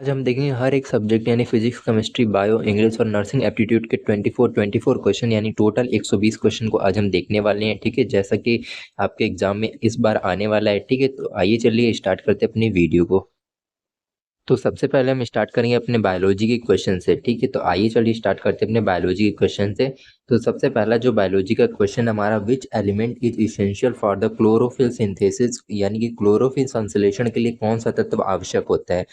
आज हम देखेंगे हर एक सब्जेक्ट यानी फिजिक्स, केमिस्ट्री, बायो, इंग्लिश और नर्सिंग एप्टीट्यूड के 24 क्वेश्चन यानी टोटल 120 क्वेश्चन को आज हम देखने वाले हैं। ठीक है, जैसा कि आपके एग्जाम में इस बार आने वाला है। ठीक है, तो आइए चलिए स्टार्ट करते हैं अपनी वीडियो को। तो सबसे पहले हम स्टार्ट करेंगे अपने बायोलॉजी के क्वेश्चन से। ठीक है, तो आइए चलिए स्टार्ट करते हैं अपने बायोलॉजी के क्वेश्चन से। तो सबसे पहला जो बायोलॉजी का क्वेश्चन हमारा, which element is essential for the chlorophyll synthesis, यानी कि क्लोरोफिल संश्लेषण के लिए कौन सा तत्व आवश्यक होता है।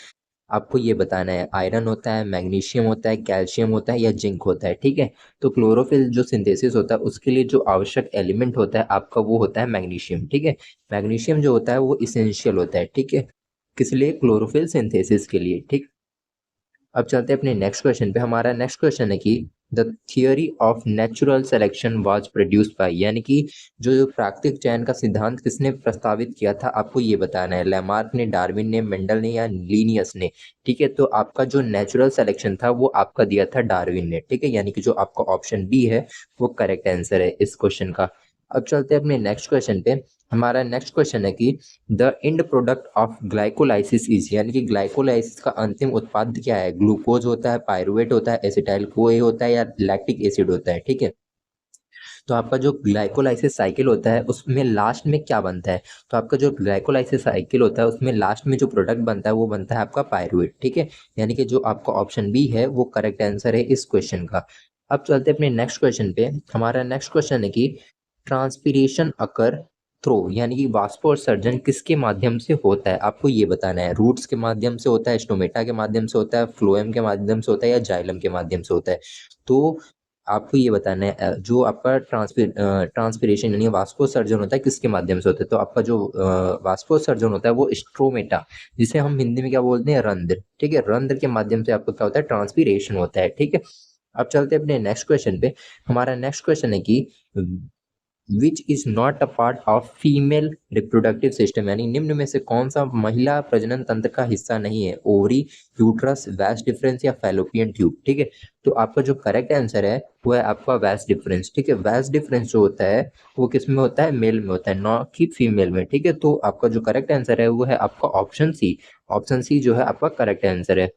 आपको ये बताना है, आयरन होता है, मैग्नीशियम होता है, कैल्शियम होता है या जिंक होता है। ठीक है, तो क्लोरोफिल जो सिंथेसिस होता है उसके लिए जो आवश्यक एलिमेंट होता है आपका वो होता है मैग्नीशियम। ठीक है, मैग्नीशियम जो होता है वो इसेंशियल होता है। ठीक है, किस लिए? क्लोरोफिल सिंथेसिस के लिए। ठीक, अब चलते हैं अपने नेक्स्ट क्वेश्चन पे। हमारा नेक्स्ट क्वेश्चन है कि the theory of natural selection was produced by, यानी कि जो प्राकृतिक चयन का सिद्धांत किसने प्रस्तावित किया था, आपको ये बताना है। लैमार्क ने, डार्विन ने, मेंडल ने या लीनियस ने। ठीक है, तो आपका जो नेचुरल सिलेक्शन था वो आपका दिया था डार्विन ने। ठीक है, यानी कि जो आपका ऑप्शन बी है वो करेक्ट आंसर है इस क्वेश्चन का। अब चलते हैं अपने नेक्स्ट क्वेश्चन पे। हमारा नेक्स्ट क्वेश्चन है कि the end product of glycolysis is, यानी कि ग्लाइकोलाइसिस का अंतिम उत्पाद क्या है। ग्लूकोज होता है, पायरुवेट होता है, एसिटाइल कोए होता है या लैक्टिक एसिड होता है। ठीक है, तो आपका जो ग्लाइकोलाइसिस साइकिल होता है उसमें लास्ट में क्या बनता है। तो आपका जो ग्लाइकोलाइसिस साइकिल होता है उसमें लास्ट में जो प्रोडक्ट बनता है वो बनता है आपका पायरुवेट। ठीक है, यानी कि जो आपका ऑप्शन बी है वो करेक्ट आंसर है इस क्वेश्चन का। अब चलते हैं अपने नेक्स्ट क्वेश्चन पे। हमारा नेक्स्ट क्वेश्चन है कि ट्रांसपीरेशन अकर थ्रो, यानी कि वाष्पोत्सर्जन किसके माध्यम से होता है, आपको ये बताना है। रूट्स के माध्यम से होता है, स्टोमेटा के माध्यम से होता है, फ्लोएम के माध्यम से होता है या जाइलम के माध्यम से होता है। तो आपको ये बताना है जो आपका ट्रांसपीरेशन यानी वाष्पोत्सर्जन होता है किसके माध्यम से होता है। तो आपका जो वाष्पोत्सर्जन होता है वो स्ट्रोमेटा, जिसे हम हिंदी में क्या बोलते हैं, रंध्र। ठीक है, रंध्र के माध्यम से आपको क्या होता है, ट्रांसपीरेशन होता है। ठीक है, अब चलते हैं अपने नेक्स्ट क्वेश्चन पे। हमारा नेक्स्ट क्वेश्चन है कि which is not a part of female reproductive system, यानी निम्न में से कौन सा महिला प्रजनन तंत्र का हिस्सा नहीं है। ओवरी, यूट्रस, वैस डिफरेंस या फैलोपियन ट्यूब। ठीक है, तो आपका जो करेक्ट आंसर है वो है आपका वैस डिफरेंस। ठीक है, वैस डिफरेंस जो होता है वो किस में होता है, मेल में होता है, नॉ कि फीमेल में। ठीक है, तो आपका जो करेक्ट आंसर है वो है आपका ऑप्शन सी। ऑप्शन सी जो है आपका करेक्ट आंसर है।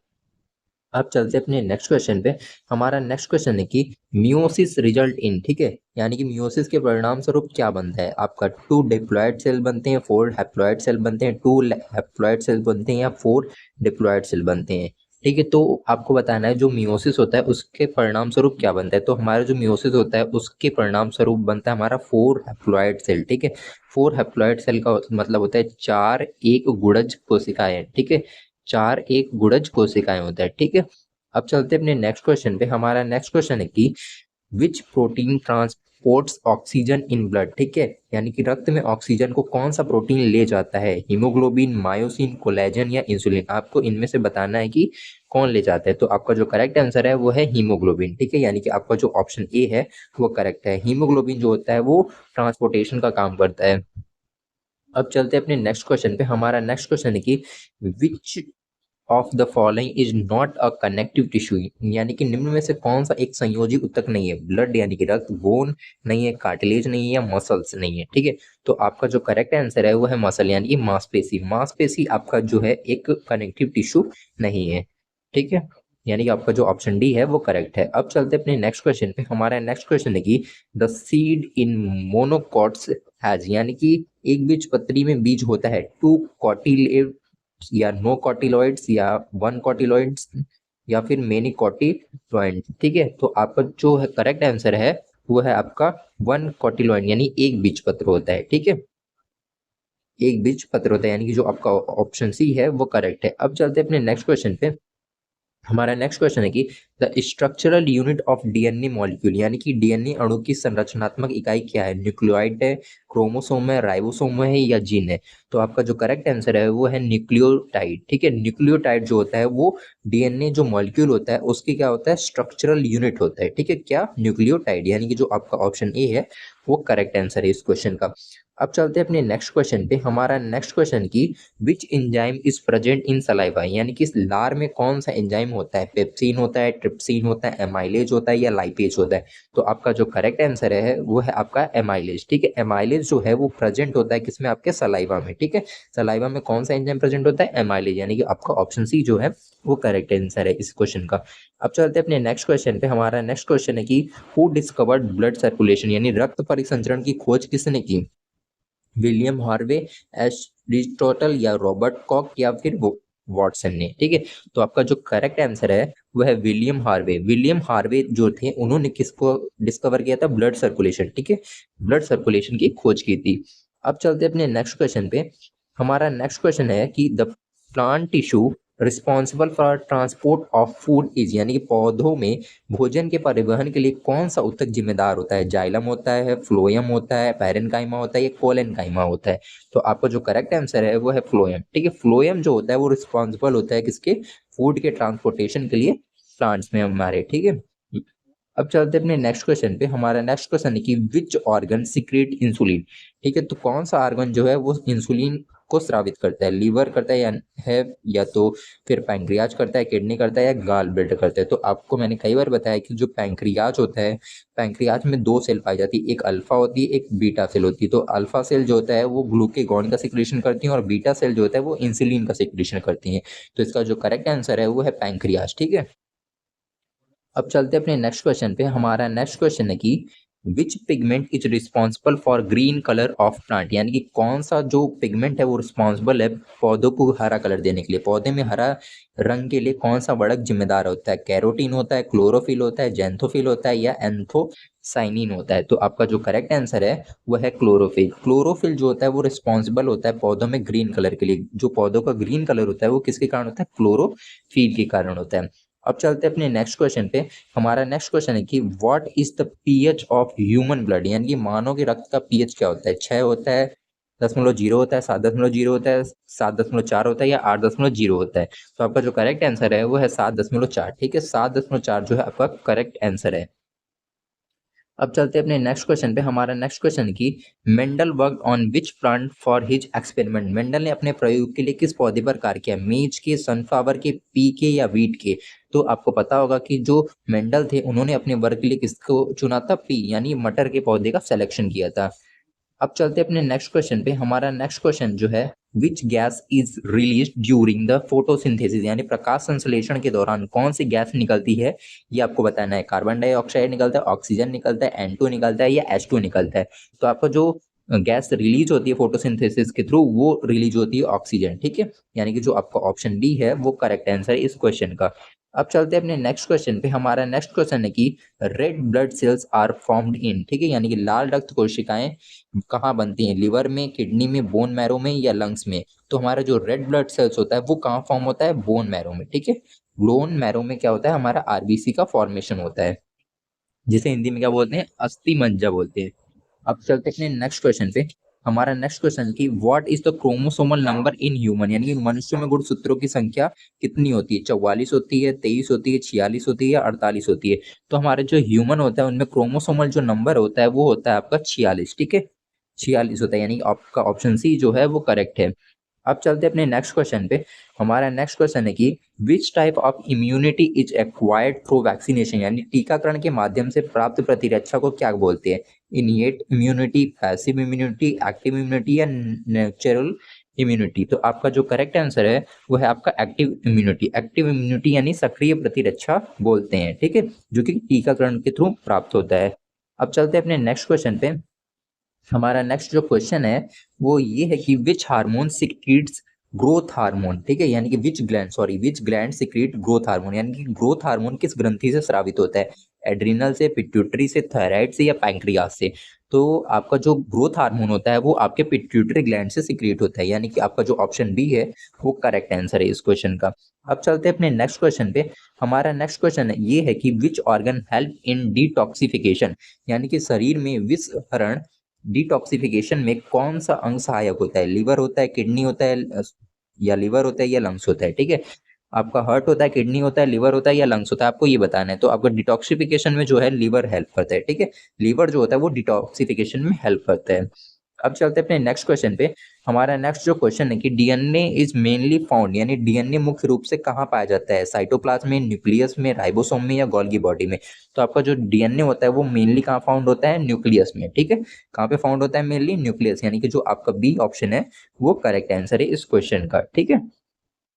अब चलते हैं अपने नेक्स्ट क्वेश्चन पे। हमारा नेक्स्ट क्वेश्चन है कि मियोसिस रिजल्ट इन, ठीक है, यानी कि मियोसिस के परिणाम स्वरूप क्या बनता है आपका। 2 डिप्लॉयड सेल बनते हैं, 4 हैप्लॉयड सेल बनते हैं, 2 हैप्लॉयड सेल बनते हैं या 4 डिप्लॉयड सेल बनते हैं। ठीक है, तो आपको बताना है जो मियोसिस होता है उसके परिणाम स्वरूप क्या बनता है। तो हमारा जो मियोसिस होता है उसके परिणाम स्वरूप बनता है हमारा 4 हैप्लॉयड सेल। ठीक है, 4 हैप्लॉयड सेल का मतलब होता है 4 एक गुणज कोशिकाएं। ठीक है, 4 एक गुणज कोशिकाएं होता है। ठीक है, अब चलते हैं अपने नेक्स्ट क्वेश्चन पे। हमारा नेक्स्ट क्वेश्चन है कि विच protein transports oxygen in blood. ठीक है, यानी कि रक्त में ऑक्सीजन को कौन सा प्रोटीन ले जाता है। हीमोग्लोबिन, मायोसिन, कोलेजन या इंसुलिन। आपको इनमें से बताना है कि कौन ले जाता है। तो आपका जो करेक्ट आंसर है वो है हीमोग्लोबिन। ठीक है, यानी कि आपका जो ऑप्शन ए है वो करेक्ट है। हीमोग्लोबिन जो होता है वो ट्रांसपोर्टेशन का काम करता है। अब चलते हैं अपने नेक्स्ट क्वेश्चन पे। हमारा नेक्स्ट क्वेश्चन है कि which of the following is not a connective tissue, यानी कि निम्न में से कौन सा एक संयोजी ऊतक नहीं है। ब्लड यानी कि रक्त, बोन नहीं है, कार्टिलेज नहीं है या मसल्स नहीं है। ठीक है, तो आपका जो करेक्ट आंसर है वो है मसल, यानी कि मांसपेशी। मांसपेशी आपका जो है एक कनेक्टिव टिश्यू नहीं है। ठीक है, यानी कि आपका जो ऑप्शन डी है वो करेक्ट है। अब चलते हैं अपने नेक्स्ट क्वेश्चन पे। हमारा नेक्स्ट क्वेश्चन है कि the seed in monocots has, यानी कि एक बीजपत्री में बीज होता है 2 कॉटिलेड या नो कॉटिलॉइड्स या 1 कॉटिलॉइड्स या फिर मेनी कॉटिलॉइड। ठीक है, तो आपका जो है करेक्ट आंसर है वो है आपका 1 कॉटिलॉइड, यानी एक बीजपत्र होता है। ठीक है, एक बीजपत्र होता है, यानी कि जो आपका ऑप्शन सी है वो करेक्ट है। अब चलते हैं अपने नेक्स्ट क्वेश्चन पे। हमारा नेक्स्ट क्वेश्चन है कि the structural unit of DNA molecule, यानी कि डीएनए अणु की संरचनात्मक इकाई क्या है। न्यूक्लियोइड है, क्रोमोसोम है, राइबोसोम है या जीन है। तो आपका जो करेक्ट आंसर है वो है न्यूक्लियोटाइड। ठीक है, न्यूक्लियोटाइड जो होता है वो डीएनए जो मॉलिक्यूल होता है उसकी क्या होता है, स्ट्रक्चरल यूनिट होता है। ठीक है, क्या, न्यूक्लियोटाइड, यानी कि जो आपका ऑप्शन ए है वो करेक्ट आंसर है इस क्वेश्चन का। अब चलते हैं अपने नेक्स्ट क्वेश्चन पे। हमारा नेक्स्ट क्वेश्चन की which enzyme is present in saliva, यानी कि इस लार में कौन सा एंजाइम होता है। पेप्सिन होता है, ट्रिप्सिन होता है, एमाइलेज होता है या लाइपेज होता है? तो आपका जो करेक्ट आंसर है वो है आपका एमाइलेज। ठीक है, एमाइलेज जो है वो प्रेजेंट होता है किसमें? आपके सलाइवा में। ठीक है, सलाइवा में कौन सा एंजाइम प्रेजेंट होता है? एमाइलेज, यानी कि आपका ऑप्शन सी जो है वो करेक्ट आंसर है इस क्वेश्चन का। अब चलते हैं अपने नेक्स्ट क्वेश्चन पे। हमारा नेक्स्ट क्वेश्चन है कि हु डिस्कवर्ड ब्लड सर्कुलेशन, यानी रक्त परिसंचरण की खोज किसने की? विलियम हार्वे, एरिस्टोटल या रॉबर्ट कॉक या फिर वॉटसन ने? ठीक है, तो आपका जो करेक्ट आंसर है वह है विलियम हार्वे। विलियम हार्वे जो थे उन्होंने किसको डिस्कवर किया था? Blood circulation. ठीक है, ब्लड सर्कुलेशन की खोज की थी। अब चलते हैं अपने नेक्स्ट क्वेश्चन पे। हमारा नेक्स्ट क्वेश्चन है कि the plant tissue responsible for transport of food is, यानी कि पौधों में भोजन के परिवहन के लिए कौन सा ऊतक जिम्मेदार होता है? जाइलम होता है, फ्लोएम होता है, पैरेन्काइमा होता है या कोलेनकाइमा होता है? तो आपका जो करेक्ट आंसर है वो है फ्लोएम। ठीक है, फ्लोएम जो होता है वो रिस्पॉन्सिबल होता है किसके? फूड के ट्रांसपोर्टेशन के लिए प्लांट्स में हमारे। ठीक है, अब चलते हैं अपने नेक्स्ट क्वेश्चन पे। हमारा नेक्स्ट क्वेश्चन है कि विच ऑर्गन सिक्रेट इंसुलिन? ठीक है, तो कौन सा ऑर्गन जो है वो इंसुलिन को स्रावित करता है? लीवर करता या तो फिर पैंक्रियाज करता है, किडनी करता है या गाल ब्लैडर करता है? तो आपको मैंने कई बार बताया कि जो पैंक्रियाज होता है, पैंक्रियाज में दो सेल पाई जाती है, एक अल्फा होती है, एक बीटा सेल होती है। तो अल्फा सेल जो होता है वो ग्लूकेगॉन का सिक्रेशन करती है और बीटा सेल जो होता है वो इंसुलिन का सिक्रेशन करती है। तो इसका जो करेक्ट आंसर है वो है पैंक्रियाज। ठीक है, अब चलते हैं अपने नेक्स्ट क्वेश्चन पे। हमारा नेक्स्ट क्वेश्चन है कि which pigment is responsible for green colour of plant, यानी कि कौन सा जो पिगमेंट है वो रिस्पॉन्सिबल है पौधों को हरा कलर देने के लिए? पौधे में हरा रंग के लिए कौन सा वर्णक जिम्मेदार होता है? कैरोटीन होता है, क्लोरोफिल होता है, जेंथोफिल होता है या एंथोसाइनिन होता है? तो आपका जो करेक्ट आंसर है वो है क्लोरोफिल। क्लोरोफिल जो होता है वो रिस्पॉन्सिबल होता है पौधों में ग्रीन कलर के लिए। जो पौधों का ग्रीन कलर होता है वो किसके कारण होता है? क्लोरोफिल के कारण होता है। अब चलते हैं अपने नेक्स्ट क्वेश्चन पे। हमारा नेक्स्ट क्वेश्चन है कि what is the pH of human blood, यानी कि मानव के रक्त का पीएच क्या होता है? 6 होता है, 0.0 होता है, 7.0 होता है, 7.4 होता है या 8.0 होता है? तो आपका जो करेक्ट आंसर है वो है 7.4। ठीक है, 7.4 जो है आपका करेक्ट आंसर है। अब चलते हैं अपने नेक्स्ट क्वेश्चन पे। हमारा नेक्स्ट क्वेश्चन की Mendel work on which plant for his experiment, Mendel ने अपने प्रयोग के लिए किस पौधे पर कार्य किया? मेज के, सनफ्लावर के, पी के या वीट के? तो आपको पता होगा कि जो मेंडल थे उन्होंने अपने वर्क के लिए किसको चुना था? पी, यानी मटर के पौधे का सिलेक्शन किया था। अब चलते हैं अपने नेक्स्ट क्वेश्चन पे। हमारा नेक्स्ट क्वेश्चन जो है which gas is release during the photosynthesis, यानी प्रकाश संश्लेषण के दौरान कौन सी गैस निकलती है? ये आपको बताना है। कार्बन डाइऑक्साइड निकलता है, ऑक्सीजन निकलता है, N2 निकलता है या H2 निकलता है? तो आपका जो गैस रिलीज होती है फोटोसिंथेसिस के थ्रू वो रिलीज होती है ऑक्सीजन। ठीक है, यानी कि जो आपका ऑप्शन डी है वो करेक्ट आंसर है इस क्वेश्चन का। अब चलते हैं अपने नेक्स्ट क्वेश्चन पे। हमारा नेक्स्ट क्वेश्चन है कि red blood cells are formed in, ठीक है, यानी कि लाल रक्त कोशिकाएं कहाँ बनती हैं? लिवर में, किडनी में, बोन मैरो में या लंग्स में? तो हमारा जो रेड ब्लड सेल्स होता है वो कहाँ फॉर्म होता है? बोन मैरो में। ठीक है, बोन मैरो में क्या होता है? हमारा आरबीसी का फॉर्मेशन होता है, जिसे हिंदी में क्या बोलते हैं? अस्थि मज्जा बोलते हैं। अब चलते हैं अपने नेक्स्ट क्वेश्चन पे। हमारा नेक्स्ट क्वेश्चन की what is the chromosomal number in human, यानी कि मनुष्य में गुणसूत्रों की संख्या कितनी होती है? 44 होती है, 23 होती है, 46 होती है या 48 होती है? तो हमारे जो ह्यूमन होता है उनमें क्रोमोसोमल जो नंबर होता है वो होता है आपका 46। ठीक है, 46 होता है, यानी आपका ऑप्शन सी जो है वो करेक्ट है। अब चलते हैं अपने नेक्स्ट क्वेश्चन पे। हमारा नेक्स्ट क्वेश्चन है कि which type of immunity is acquired through vaccination, यानी टीकाकरण के माध्यम से प्राप्त प्रतिरक्षा को क्या बोलते हैं? Innate immunity, passive immunity, active immunity या नेचुरल इम्यूनिटी? तो आपका जो करेक्ट आंसर है वो है आपका एक्टिव इम्यूनिटी। एक्टिव इम्यूनिटी यानी सक्रिय प्रतिरक्षा बोलते हैं। ठीक है, जो कि टीकाकरण के थ्रू प्राप्त होता है। अब चलते हैं अपने नेक्स्ट क्वेश्चन पे। हमारा नेक्स्ट जो क्वेश्चन है वो ये है कि which hormone secretes growth hormone, ठीक है, यानी कि विच ग्लैंड सिक्रीट ग्रोथ हार्मोन, यानी कि ग्रोथ हार्मोन किस ग्रंथि से स्रावित होता है? एड्रिनल से, पिट्यूटरी से, थायराइड से या पैंक्रियास से? तो आपका जो ग्रोथ हार्मोन होता है वो आपके पिट्यूटरी ग्लैंड से सिक्रीट होता है, यानी कि आपका जो ऑप्शन बी है वो करेक्ट आंसर है इस क्वेश्चन का। अब चलते हैं अपने नेक्स्ट क्वेश्चन पे। हमारा नेक्स्ट क्वेश्चन ये है कि which organ help in detoxification, यानी कि शरीर में विष हरण डिटॉक्सिफिकेशन में कौन सा अंग सहायक होता है? लिवर होता है, किडनी होता है या लिवर होता है या लंग्स होता है? ठीक है, आपका हार्ट होता है, किडनी होता है, लिवर होता है या लंग्स होता है? आपको ये बताना है। तो आपका डिटॉक्सिफिकेशन में जो है लिवर हेल्प करता है। ठीक है, लिवर जो होता है वो डिटॉक्सिफिकेशन में हेल्प करता है। अब चलते हैं अपने नेक्स्ट क्वेश्चन पे। हमारा नेक्स्ट जो क्वेश्चन है कि डीएनए इज मेनली फाउंड, यानी डीएनए मुख्य रूप से कहाँ पाया जाता है, साइटोप्लाज्म में, न्यूक्लियस में, राइबोसोम में या गोल्गी बॉडी में। तो आपका जो डीएनए होता है वो मेनली कहाँ फाउंड होता है, न्यूक्लियस में। ठीक है, कहाँ पे फाउंड होता है, मेनली न्यूक्लियस, यानी कि जो आपका बी ऑप्शन है वो करेक्ट आंसर है इस क्वेश्चन का। ठीक है,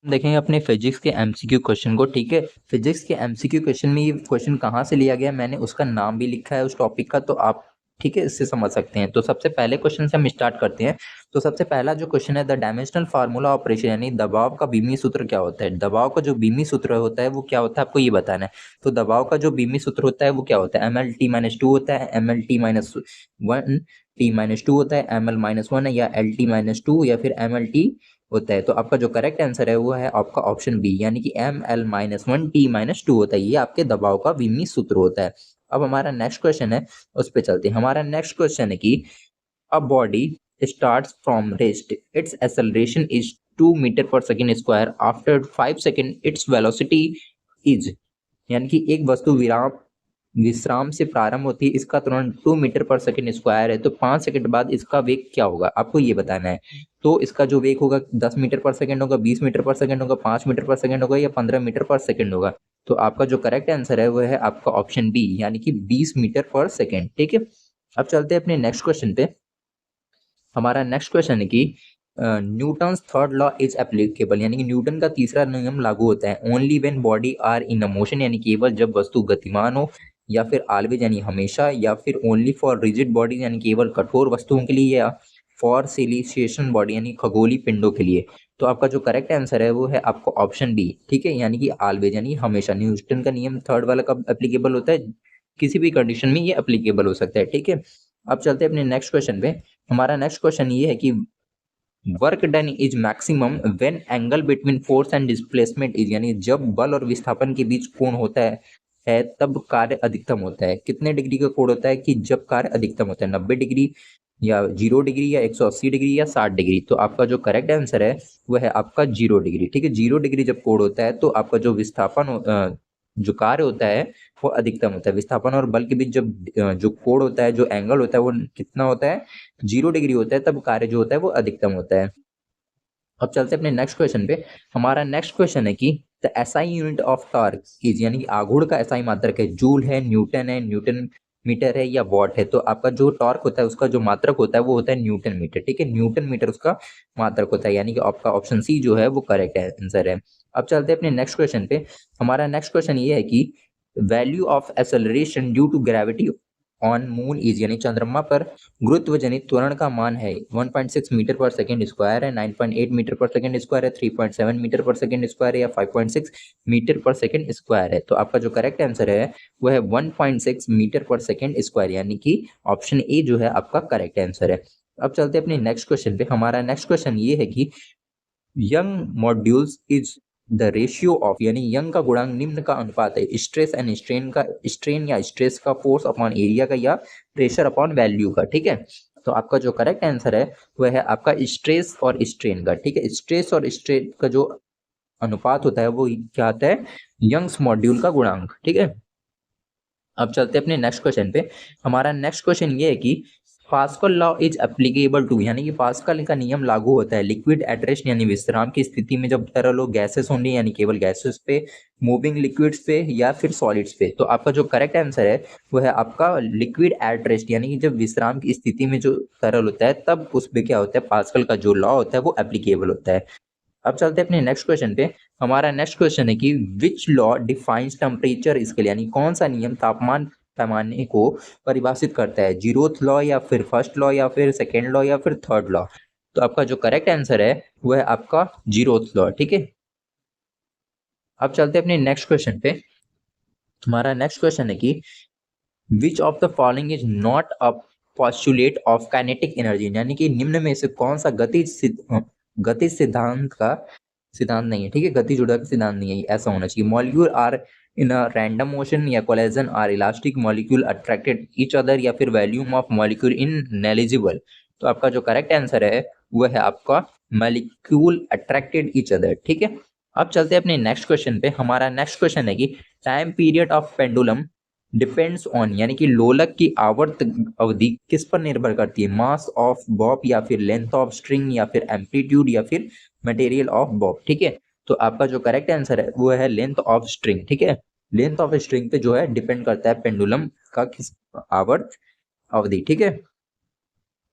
देखेंगे अपने फिजिक्स के एमसीक्यू क्वेश्चन को। ठीक है, फिजिक्स के एमसीक्यू क्वेश्चन में ये क्वेश्चन कहाँ से लिया गया, मैंने उसका नाम भी लिखा है उस टॉपिक का, तो आप ठीक है इससे समझ सकते हैं। तो सबसे पहले क्वेश्चन से हम स्टार्ट करते हैं। तो सबसे पहला जो क्वेश्चन है, the dimensional formula of pressure, यानी दबाव का बीमी सूत्र क्या होता है। दबाव का जो बीमी सूत्र होता है वो क्या होता है, आपको ये बताना है। तो दबाव का जो बीमी सूत्र होता है वो क्या होता है, ml_t-2 होता है, ml_t-1 t-2 होता है, ml-1 है, या lt-2 या फिर mlt होता है। तो आपका जो करेक्ट आंसर है वो है आपका ऑप्शन बी, यानी कि ml-1 t-2 होता है। ये आपके दबाव का बीमी सूत्र होता है। अब हमारा नेक्स्ट क्वेश्चन है, उस पे चलते हैं। हमारा नेक्स्ट क्वेश्चन है कि a body starts from rest, its acceleration is 2 metre per second square, after 5 second its velocity is, यानी कि एक वस्तु विश्राम से प्रारंभ होती है, इसका तुरंत 2 मीटर पर सेकेंड स्क्वायर है, तो 5 सेकंड बाद इसका वेग क्या होगा, आपको ये बताना है। तो इसका जो वेग होगा 10 मीटर पर सेकंड होगा, 20 मीटर पर सेकंड होगा, 5 मीटर पर सेकंड होगा या 15 मीटर पर सेकंड होगा। तो आपका जो करेक्ट आंसर है वो है आपका ऑप्शन बी, यानी कि 20 मीटर पर सेकंड। ठीक है, अब चलते हैं अपने नेक्स्ट क्वेश्चन पे। हमारा नेक्स्ट क्वेश्चन है कि Newton's third law is applicable, यानी कि न्यूटन का तीसरा नियम लागू होता है only when body are in a motion, यानी केवल जब वस्तु गतिमान हो, या फिर ऑलवेज यानी हमेशा, या फिर ओनली फॉर रिजिड बॉडी यानी केवल कठोर वस्तुओं के लिए, या फॉर सिलिसिएशन बॉडी यानी खगोलीय पिंडों के लिए। तो आपका जो करेक्ट आंसर है वो है आपका ऑप्शन बी। ठीक है, यानी कि ऑलवेज यानी हमेशा। न्यूटन का नियम थर्ड वाला कब एप्लीकेबल होता है, किसी भी कंडीशन में ये एप्लीकेबल हो सकता है। ठीक है, अब चलते हैं अपने नेक्स्ट क्वेश्चन पे। हमारा नेक्स्ट क्वेश्चन ये है कि work done is maximum when angle between force and displacement is, यानी जब बल और विस्थापन के बीच कोण होता है तब कार्य अधिकतम होता है। कितने डिग्री का कोण होता है कि जब कार्य अधिकतम होता है, 90 डिग्री या 0 डिग्री या 180 डिग्री या 60 डिग्री। तो आपका जो करेक्ट आंसर है वो है आपका 0 डिग्री। ठीक है, 0 डिग्री जब कोण होता है तो आपका जो जो कार्य होता है वो अधिकतम होता है। विस्थापन और बल के बीच जब जो कोण होता है, जो एंगल होता है वो कितना होता है, 0 डिग्री होता है, तब कार्य जो होता है वो अधिकतम होता है। अब चलते हैं अपने नेक्स्ट क्वेश्चन पे। हमारा नेक्स्ट क्वेश्चन है कि the SI unit of torque is, यानी कि आघूर्ण का एसआई मात्रक है, जूल है, न्यूटन मीटर है या वॉट है। तो आपका जो टॉर्क होता है उसका जो मात्रक होता है वो होता है न्यूटन मीटर। ठीक है, न्यूटन मीटर उसका मात्रक होता है, यानी कि आपका ऑप्शन सी जो है वो करेक्ट आंसर है। अब चलते हैं अपने नेक्स्ट क्वेश्चन पे। हमारा नेक्स्ट क्वेश्चन ये है कि value of acceleration due to gravity on moon is, यानी चंद्रमा पर गुरुत्व जनित त्वरण का मान है 1.6 मीटर पर सेकेंड स्क्वायर है, 9.8 मीटर पर सेकेंड स्क्वायर है, 3.7 मीटर पर सेकेंड स्क्वायर है या 5.6 मीटर पर सेकेंड स्क्वायर है। तो आपका जो करेक्ट आंसर है वो है 1.6 मीटर पर सेकेंड स्क्वायर, यानी कि ऑप्शन ए जो है आपका करेक्ट आंसर है। अब चलते हैं अपने नेक्स्ट क्वेश्चन पे। हमारा नेक्स्ट क्वेश्चन ये है कि young modules is the ratio of, यानी यंग का गुणांक निम्न का अनुपात है, स्ट्रेस एंड स्ट्रेन या स्ट्रेस का, फोर्स अपॉन एरिया का, या प्रेशर अपॉन वैल्यू का। ठीक है, तो आपका जो करेक्ट आंसर है वह है आपका स्ट्रेस और स्ट्रेन का। ठीक है, स्ट्रेस और स्ट्रेन का जो अनुपात होता है वो क्या आता है, यंग्स मॉड्यूल का गुणांक। ठीक है, अब चलते हैं अपने नेक्स्ट क्वेश्चन पे। हमारा नेक्स्ट क्वेश्चन ये है कि Pascal law is applicable to, यानी कि पास्कल का नियम लागू होता है लिक्विड एट रेस्ट, यानी विश्राम की स्थिति में, जब तरल हो, गैसेस होंगी यानी केवल गैसेस पे, मूविंग लिक्विड्स पे या फिर सॉलिड्स पे। तो आपका जो करेक्ट आंसर है वो है आपका लिक्विड एट रेस्ट, यानी कि जब विश्राम की स्थिति में जो तरल होता है तब उस पे क्या होता है, पास्कल का जो लॉ होता है वो एप्लीकेबल होता है। अब चलते हैं अपने नेक्स्ट क्वेश्चन पे। हमारा नेक्स्ट क्वेश्चन है कि which law defines temperature scale, यानी कौन सा नियम तापमान पैमाने को परिभाषित करता है, जीरोथ लॉ या फिर फर्स्ट लॉ या फिर सेकेंड लॉ या फिर थर्ड लॉ। तो आपका जो करेक्ट आंसर है वो है आपका जीरोथ लॉ। ठीक है, अब चलते हैं अपने नेक्स्ट क्वेश्चन पे। हमारा नेक्स्ट क्वेश्चन है कि which of the following is not a postulate of kinetic energy, यानी कि निम्न में से कौन सा गति सिद्धांत का सिद्धांत नहीं है। ठीक है, गति जुड़ा का सिद्धांत नहीं है, ऐसा होना चाहिए। Molecule are in a random motion, या collision are elastic, molecule attracted each other, या फिर volume of molecule in negligible. तो आपका जो करेक्ट आंसर है वो है आपका मॉलिक्यूल अट्रैक्टेड ईच अदर। ठीक है, अब चलते हैं अपने नेक्स्ट क्वेश्चन पे। हमारा नेक्स्ट क्वेश्चन है कि time period of pendulum depends on यानी कि लोलक की आवर्त अवधि किस पर निर्भर करती है, मास ऑफ बॉब या फिर लेंथ ऑफ स्ट्रिंग या फिर एम्पलीट्यूड या फिर मटेरियल ऑफ बॉब। ठीक है, तो आपका जो करेक्ट आंसर है वो है लेंथ ऑफ स्ट्रिंग। ठीक है, लेंथ ऑफ स्ट्रिंग पे जो है डिपेंड करता है पेंडुलम का किस आवर्त अवधि। ठीक है,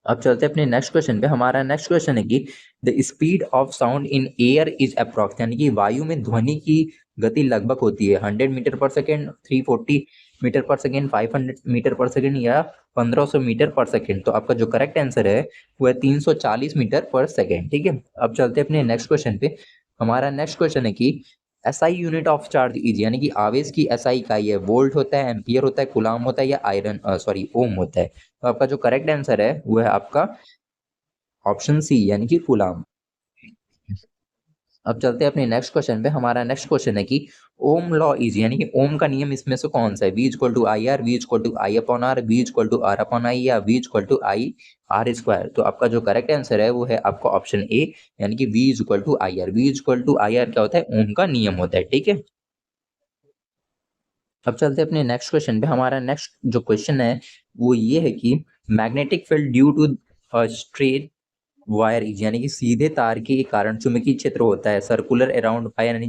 अब चलते हैं अपने नेक्स्ट क्वेश्चन पे। हमारा नेक्स्ट क्वेश्चन है कि the speed of sound in air is approx, यानी कि वायु में ध्वनि की गति लगभग होती है 100 metre per second, 340 metre per second, 500 metre per second या 1500 मीटर पर सेकेंड। तो आपका जो करेक्ट आंसर है वो है 340 मीटर पर सेकेंड। ठीक है, अब चलते हैं अपने नेक्स्ट क्वेश्चन पे। हमारा नेक्स्ट क्वेश्चन है कि SI unit of charge is, यानी कि आवेश की एसआई इकाई है, वोल्ट होता है, एम्पियर होता है, कूलाम होता है या आयरन ओम होता है। तो आपका जो करेक्ट आंसर है वो है आपका ऑप्शन सी यानी कि कूलाम। अब चलते हैं अपने नेक्स्ट क्वेश्चन पे। हमारा नेक्स्ट क्वेश्चन है कि ओम लॉ इज, यानी कि ओम का नियम इसमें से कौन सा है, V equal to I R, V equal to I upon R, V equal to R upon I या V equal to I R square. तो आपका जो करेक्ट आंसर है वो है आपका ऑप्शन ए यानी कि V equal to I R. V equal to I R क्या होता है, ओम का नियम होता है। ठीक है, अब चलते हैं अपने नेक्स्ट क्वेश्चन पे। हमारा नेक्स्ट जो क्वेश्चन है वो ये है कि magnetic field due to straight wire is, यानी कि सीधे तार के कारण चुंबकीय क्षेत्र होता है सर्कुलर अराउंड वायर, यानी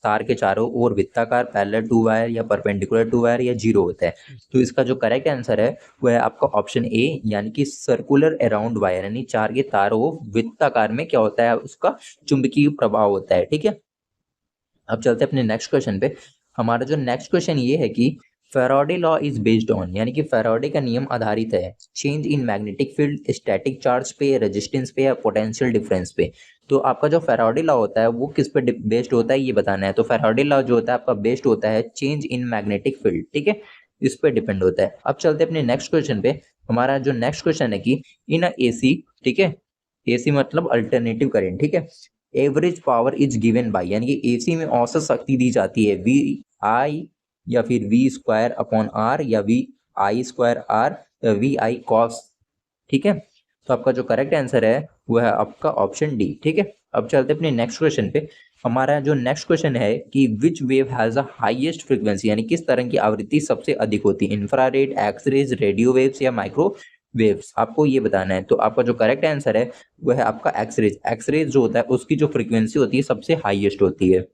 तार के चारों ओर वृत्ताकार, पैरेलल टू वायर या परपेंडिकुलर टू वायर या जीरो होता है। तो इसका जो करेक्ट आंसर है वो है आपका ऑप्शन ए यानी कि सर्कुलर अराउंड वायर, यानी चार के तारों वृत्ताकार में क्या होता है, उसका चुंबकीय प्रभाव होता है। ठीक है, अब चलते हैं अपने नेक्स्ट क्वेश्चन पे। हमारा जो नेक्स्ट क्वेश्चन ये है कि Faraday law is based on, यानी कि फैराडे का नियम आधारित है change in magnetic field, static charge पे, रेजिस्टेंस पे या पोटेंशियल डिफरेंस पे। तो आपका जो फैराडे लॉ होता है वो किस पे बेस्ड होता है ये बताना है। तो फैराडे लॉ जो होता है आपका बेस्ड होता है चेंज इन मैग्नेटिक फील्ड। ठीक है, इस पे डिपेंड होता है। अब चलते हैं अपने नेक्स्ट क्वेश्चन पे। हमारा जो नेक्स्ट क्वेश्चन है कि इन एसी, ठीक है, एसी मतलब अल्टरनेटिव करंट, ठीक है, average power is given by, यानी कि एसी में औसत शक्ति दी जाती है वी आई या फिर वी स्क्वायर अपॉन आर या वी आई स्क्वायर आर या वी आई कॉस। ठीक है, तो आपका जो करेक्ट आंसर है वो है आपका ऑप्शन डी। ठीक है, अब चलते अपने नेक्स्ट क्वेश्चन पे। हमारा जो नेक्स्ट क्वेश्चन है कि which wave has the highest frequency, यानी किस तरंग की आवृत्ति सबसे अधिक होती है, इंफ्रारेड, एक्सरेज, रेडियो वेव्स या माइक्रो वेव्स, आपको ये बताना है। तो आपका जो करेक्ट आंसर है वो है आपका एक्सरेज। एक्सरेज जो होता है उसकी जो फ्रीक्वेंसी होती है सबसे हाईएस्ट होती है।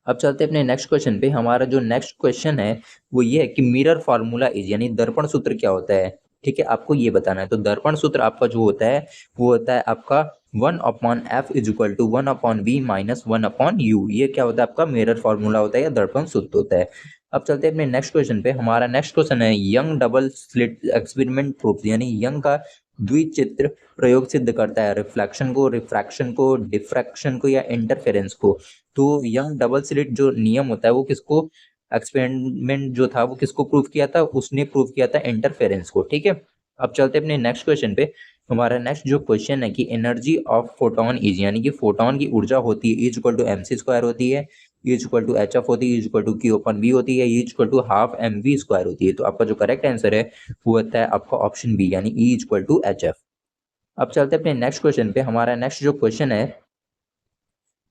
अब चलते हैं अपने नेक्स्ट क्वेश्चन पे। हमारा जो नेक्स्ट क्वेश्चन है वो ये है कि मिरर फार्मूला इज, यानी दर्पण सूत्र क्या होता है। ठीक है, आपको ये बताना है। तो दर्पण सूत्र आपका जो होता है वो होता है आपका 1/f is equal to 1/v minus 1/u। ये क्या होता है आपका मिरर फार्मूला होता है या दर्पण सूत्र होता है। अब चलते हैं अपने नेक्स्ट क्वेश्चन पे। हमारा नेक्स्ट क्वेश्चन है young double slit experiment proof, यानी यंग का द्विचित्र प्रयोग सिद्ध करता है रिफ्लेक्शन को, रिफ्रैक्शन को, डिफ्रैक्शन को या इंटरफेरेंस को। तो यंग डबल स्लिट जो नियम होता है वो किसको, एक्सपेरिमेंट जो था वो किसको प्रूव किया था, उसने प्रूव किया था इंटरफेरेंस को। ठीक है, अब चलते अपने नेक्स्ट क्वेश्चन पे। हमारा नेक्स्ट जो क्वेश्चन है कि एनर्जी ऑफ फोटोन इज, यानी कि फोटोन की ऊर्जा होती है is equal to mc square होती है, इज इक्वल टू hf होती है, is equal to q upon v होती है, is equal to half mv square होती है। तो आपका जो करेक्ट आंसर है वो होता है आपका ऑप्शन बी यानी e is equal to hf। अब चलते अपने नेक्स्ट क्वेश्चन पे। हमारा नेक्स्ट जो क्वेश्चन है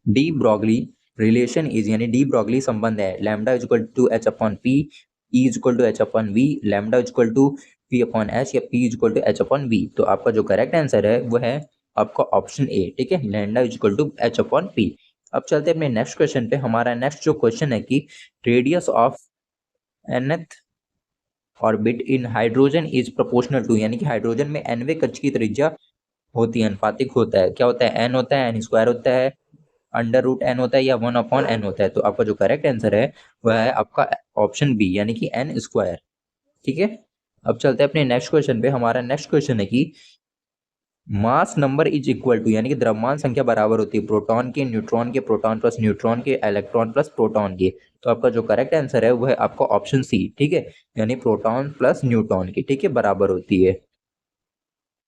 डी ब्रॉगली रिलेशन इज, यानी डी ब्रॉगली संबंध है lambda is equal to h upon p, e is equal to h upon v, lambda is equal to p upon h या p is equal to h upon v। तो आपका जो correct answer है वो है आपका ऑप्शन ए। ठीक है, lambda is equal to h upon p। अब चलते हैं अपने नेक्स्ट क्वेश्चन पे। हमारा नेक्स्ट जो क्वेश्चन है कि radius of nth orbit in hydrogen is proportional to, यानी कि हाइड्रोजन में nवें कक्ष की त्रिज्या होती है, अनुपातिक होता है, क्या होता है, n होता है, n स्क्वायर होता है, अंडर रूट एन होता है या 1/n होता है। तो आपका जो करेक्ट आंसर है वह है आपका ऑप्शन बी यानी कि n स्क्वायर। ठीक है, अब चलते हैं अपने नेक्स्ट क्वेश्चन पे। हमारा नेक्स्ट क्वेश्चन है कि mass number is equal to, यानी कि द्रव्यमान संख्या बराबर होती है प्रोटॉन के, न्यूट्रॉन के, प्रोटॉन प्लस न्यूट्रॉन के, इलेक्ट्रॉन प्लस प्रोटॉन के। तो आपका जो करेक्ट आंसर है वो है आपका ऑप्शन सी। ठीक है, यानी प्रोटॉन प्लस न्यूट्रॉन की, ठीक है, बराबर होती है।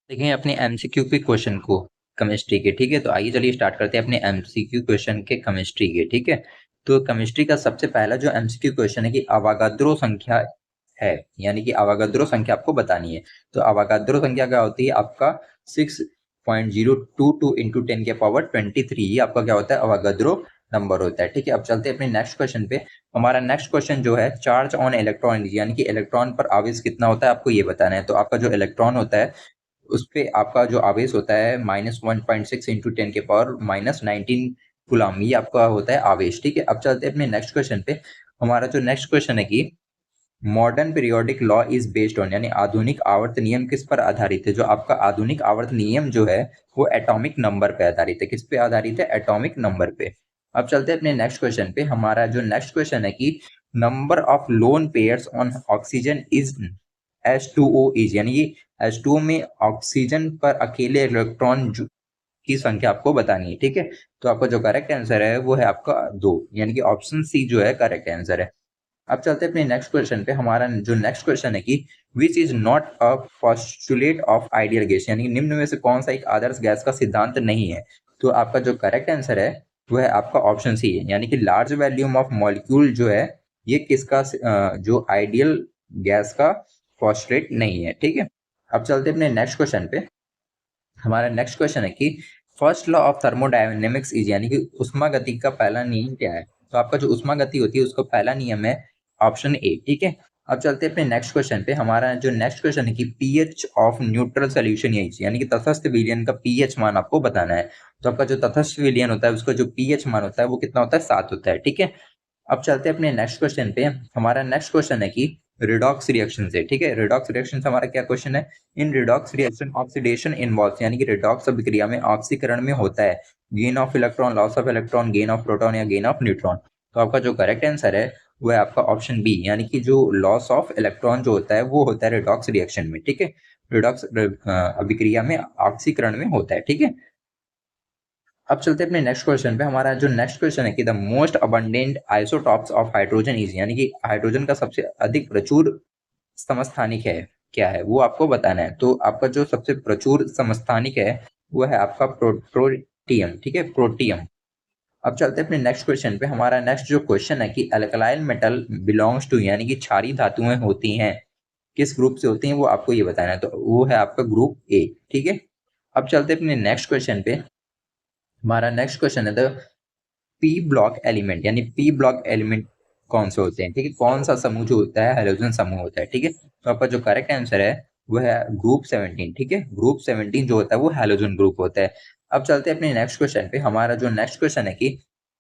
देखें अपने एमसीक्यू के क्वेश्चन को केमिस्ट्री के। ठीक है, तो आइए चलिए स्टार्ट करते हैं अपने एमसीक्यू क्वेश्चन के केमिस्ट्री के। ठीक है, तो केमिस्ट्री का सबसे पहला जो एमसीक्यू क्वेश्चन है कि अवागाद्रो संख्या है, यानी कि अवागाद्रो संख्या आपको बतानी है। तो अवागाद्रो संख्या क्या होती है आपका 6.022 × 10⁻23। ये आपका क्या होता है अवागाद्रो नंबर होता है, ठीक है। अब चलते हैं अपने नेक्स्ट क्वेश्चन पे। हमारा नेक्स्ट क्वेश्चन जो है, चार्ज ऑन इलेक्ट्रॉन यानी कि इलेक्ट्रॉन पर आवेश कितना होता है आपको ये बताना है। तो आपका जो इलेक्ट्रॉन होता है उस पे आपका जो आवेश होता है -1.6 इंटू 10 के पावर -19 कूलम, ये आपका होता है आवेश, ठीक है। अब चलते हैं अपने नेक्स्ट क्वेश्चन पे। हमारा जो नेक्स्ट क्वेश्चन है कि modern periodic law is based on, यानी आधुनिक आवर्त नियम किस पर आधारित है। जो आपका आधुनिक आवर्त नियम जो है वो एटॉमिक नंबर पे आधारित है। किस पे आधारित है? एटॉमिक नंबर पे। अब चलते हैं अपने नेक्स्ट क्वेश्चन पे। हमारा जो नेक्स्ट क्वेश्चन है कि number of lone pairs on oxygen is H2O is, यानी कि H2O में ऑक्सीजन पर अकेले इलेक्ट्रॉन की संख्या आपको बतानी है, ठीक है। तो आपका जो करेक्ट आंसर है वो है आपका 2, यानी कि ऑप्शन सी जो है करेक्ट आंसर है। अब चलते हैं अपने नेक्स्ट क्वेश्चन पे। हमारा जो नेक्स्ट क्वेश्चन है कि which is not a postulate of ideal gas, यानी कि निम्न में से कौन सा एक आदर्श गैस का सिद्धांत नहीं है। तो आपका जो करेक्ट आंसर है वो है आपका ऑप्शन सी है, यानी कि लार्ज वॉल्यूम ऑफ मॉलिक्यूल जो है ये किसका जो आइडियल गैस का पोस्टुलेट नहीं है, ठीक है। अब चलते हैं अपने नेक्स्ट क्वेश्चन पे। हमारा नेक्स्ट क्वेश्चन है कि first law of thermodynamics is, यानी कि उष्मागति का पहला नियम क्या है। तो आपका जो उष्मागति होती है उसका पहला नियम है ऑप्शन ए, ठीक है। अब चलते हैं अपने नेक्स्ट क्वेश्चन पे। हमारा जो नेक्स्ट क्वेश्चन है कि pH of neutral solution is, यानी कि तटस्थ विलयन का पीएच मान आपको बताना है। तो आपका जो तटस्थ विलयन होता है उसका जो पीएच मान होता है वो कितना होता है? 7 होता है, ठीक है। अब चलते हैं अपने नेक्स्ट क्वेश्चन पे। हमारा नेक्स्ट क्वेश्चन है कि रिडॉक्स रिएक्शन से, ठीक है। रिडॉक्स रिएक्शन से हमारा क्या क्वेश्चन है? इन रिडॉक्स रिएक्शन ऑक्सीडेशन इन्वॉल्व्स, यानी कि रिडॉक्स अभिक्रिया में ऑक्सीकरण में होता है gain of electron, loss of electron, gain of proton या गेन ऑफ न्यूट्रॉन। तो आपका जो करेक्ट आंसर है वो है आपका ऑप्शन बी, यानी कि जो लॉस ऑफ इलेक्ट्रॉन जो होता है वो होता है रिडॉक्स रिएक्शन में, ठीक है। रिडॉक्स अभिक्रिया में ऑक्सीकरण में होता है, ठीक है। अब चलते हैं अपने नेक्स्ट क्वेश्चन पे। हमारा जो नेक्स्ट क्वेश्चन है कि the most abundant isotopes of hydrogen is, यानी कि हाइड्रोजन का सबसे अधिक प्रचुर समस्थानिक है क्या है वो आपको बताना है। तो आपका जो सबसे प्रचुर समस्थानिक है वो है आपका प्रोटियम, ठीक है, प्रोटियम। अब चलते हैं अपने नेक्स्ट क्वेश्चन पे। हमारा नेक्स्ट जो क्वेश्चन है कि अल्कलाइल मेटल बिलोंग्स टू, यानी कि क्षारीय धातुएं होती हैं किस ग्रुप से होती हैं वो आपको ये बताना है। तो वो है आपका ग्रुप ए, ठीक है। अब चलते हैं अपने नेक्स्ट क्वेश्चन पे। हमारा नेक्स्ट क्वेश्चन है द पी ब्लॉक एलिमेंट, यानी पी ब्लॉक एलिमेंट कौन से होते हैं, ठीक है। कौन सा समूह जो होता है हाइड्रोजन समूह होता है, ठीक है। तो आपका जो करेक्ट आंसर है वो है ग्रुप 17, ठीक है। ग्रुप 17 जो होता है वो हाइड्रोजन ग्रुप होता है। अब चलते हैं अपने नेक्स्ट क्वेश्चन पे। हमारा जो नेक्स्ट क्वेश्चन है कि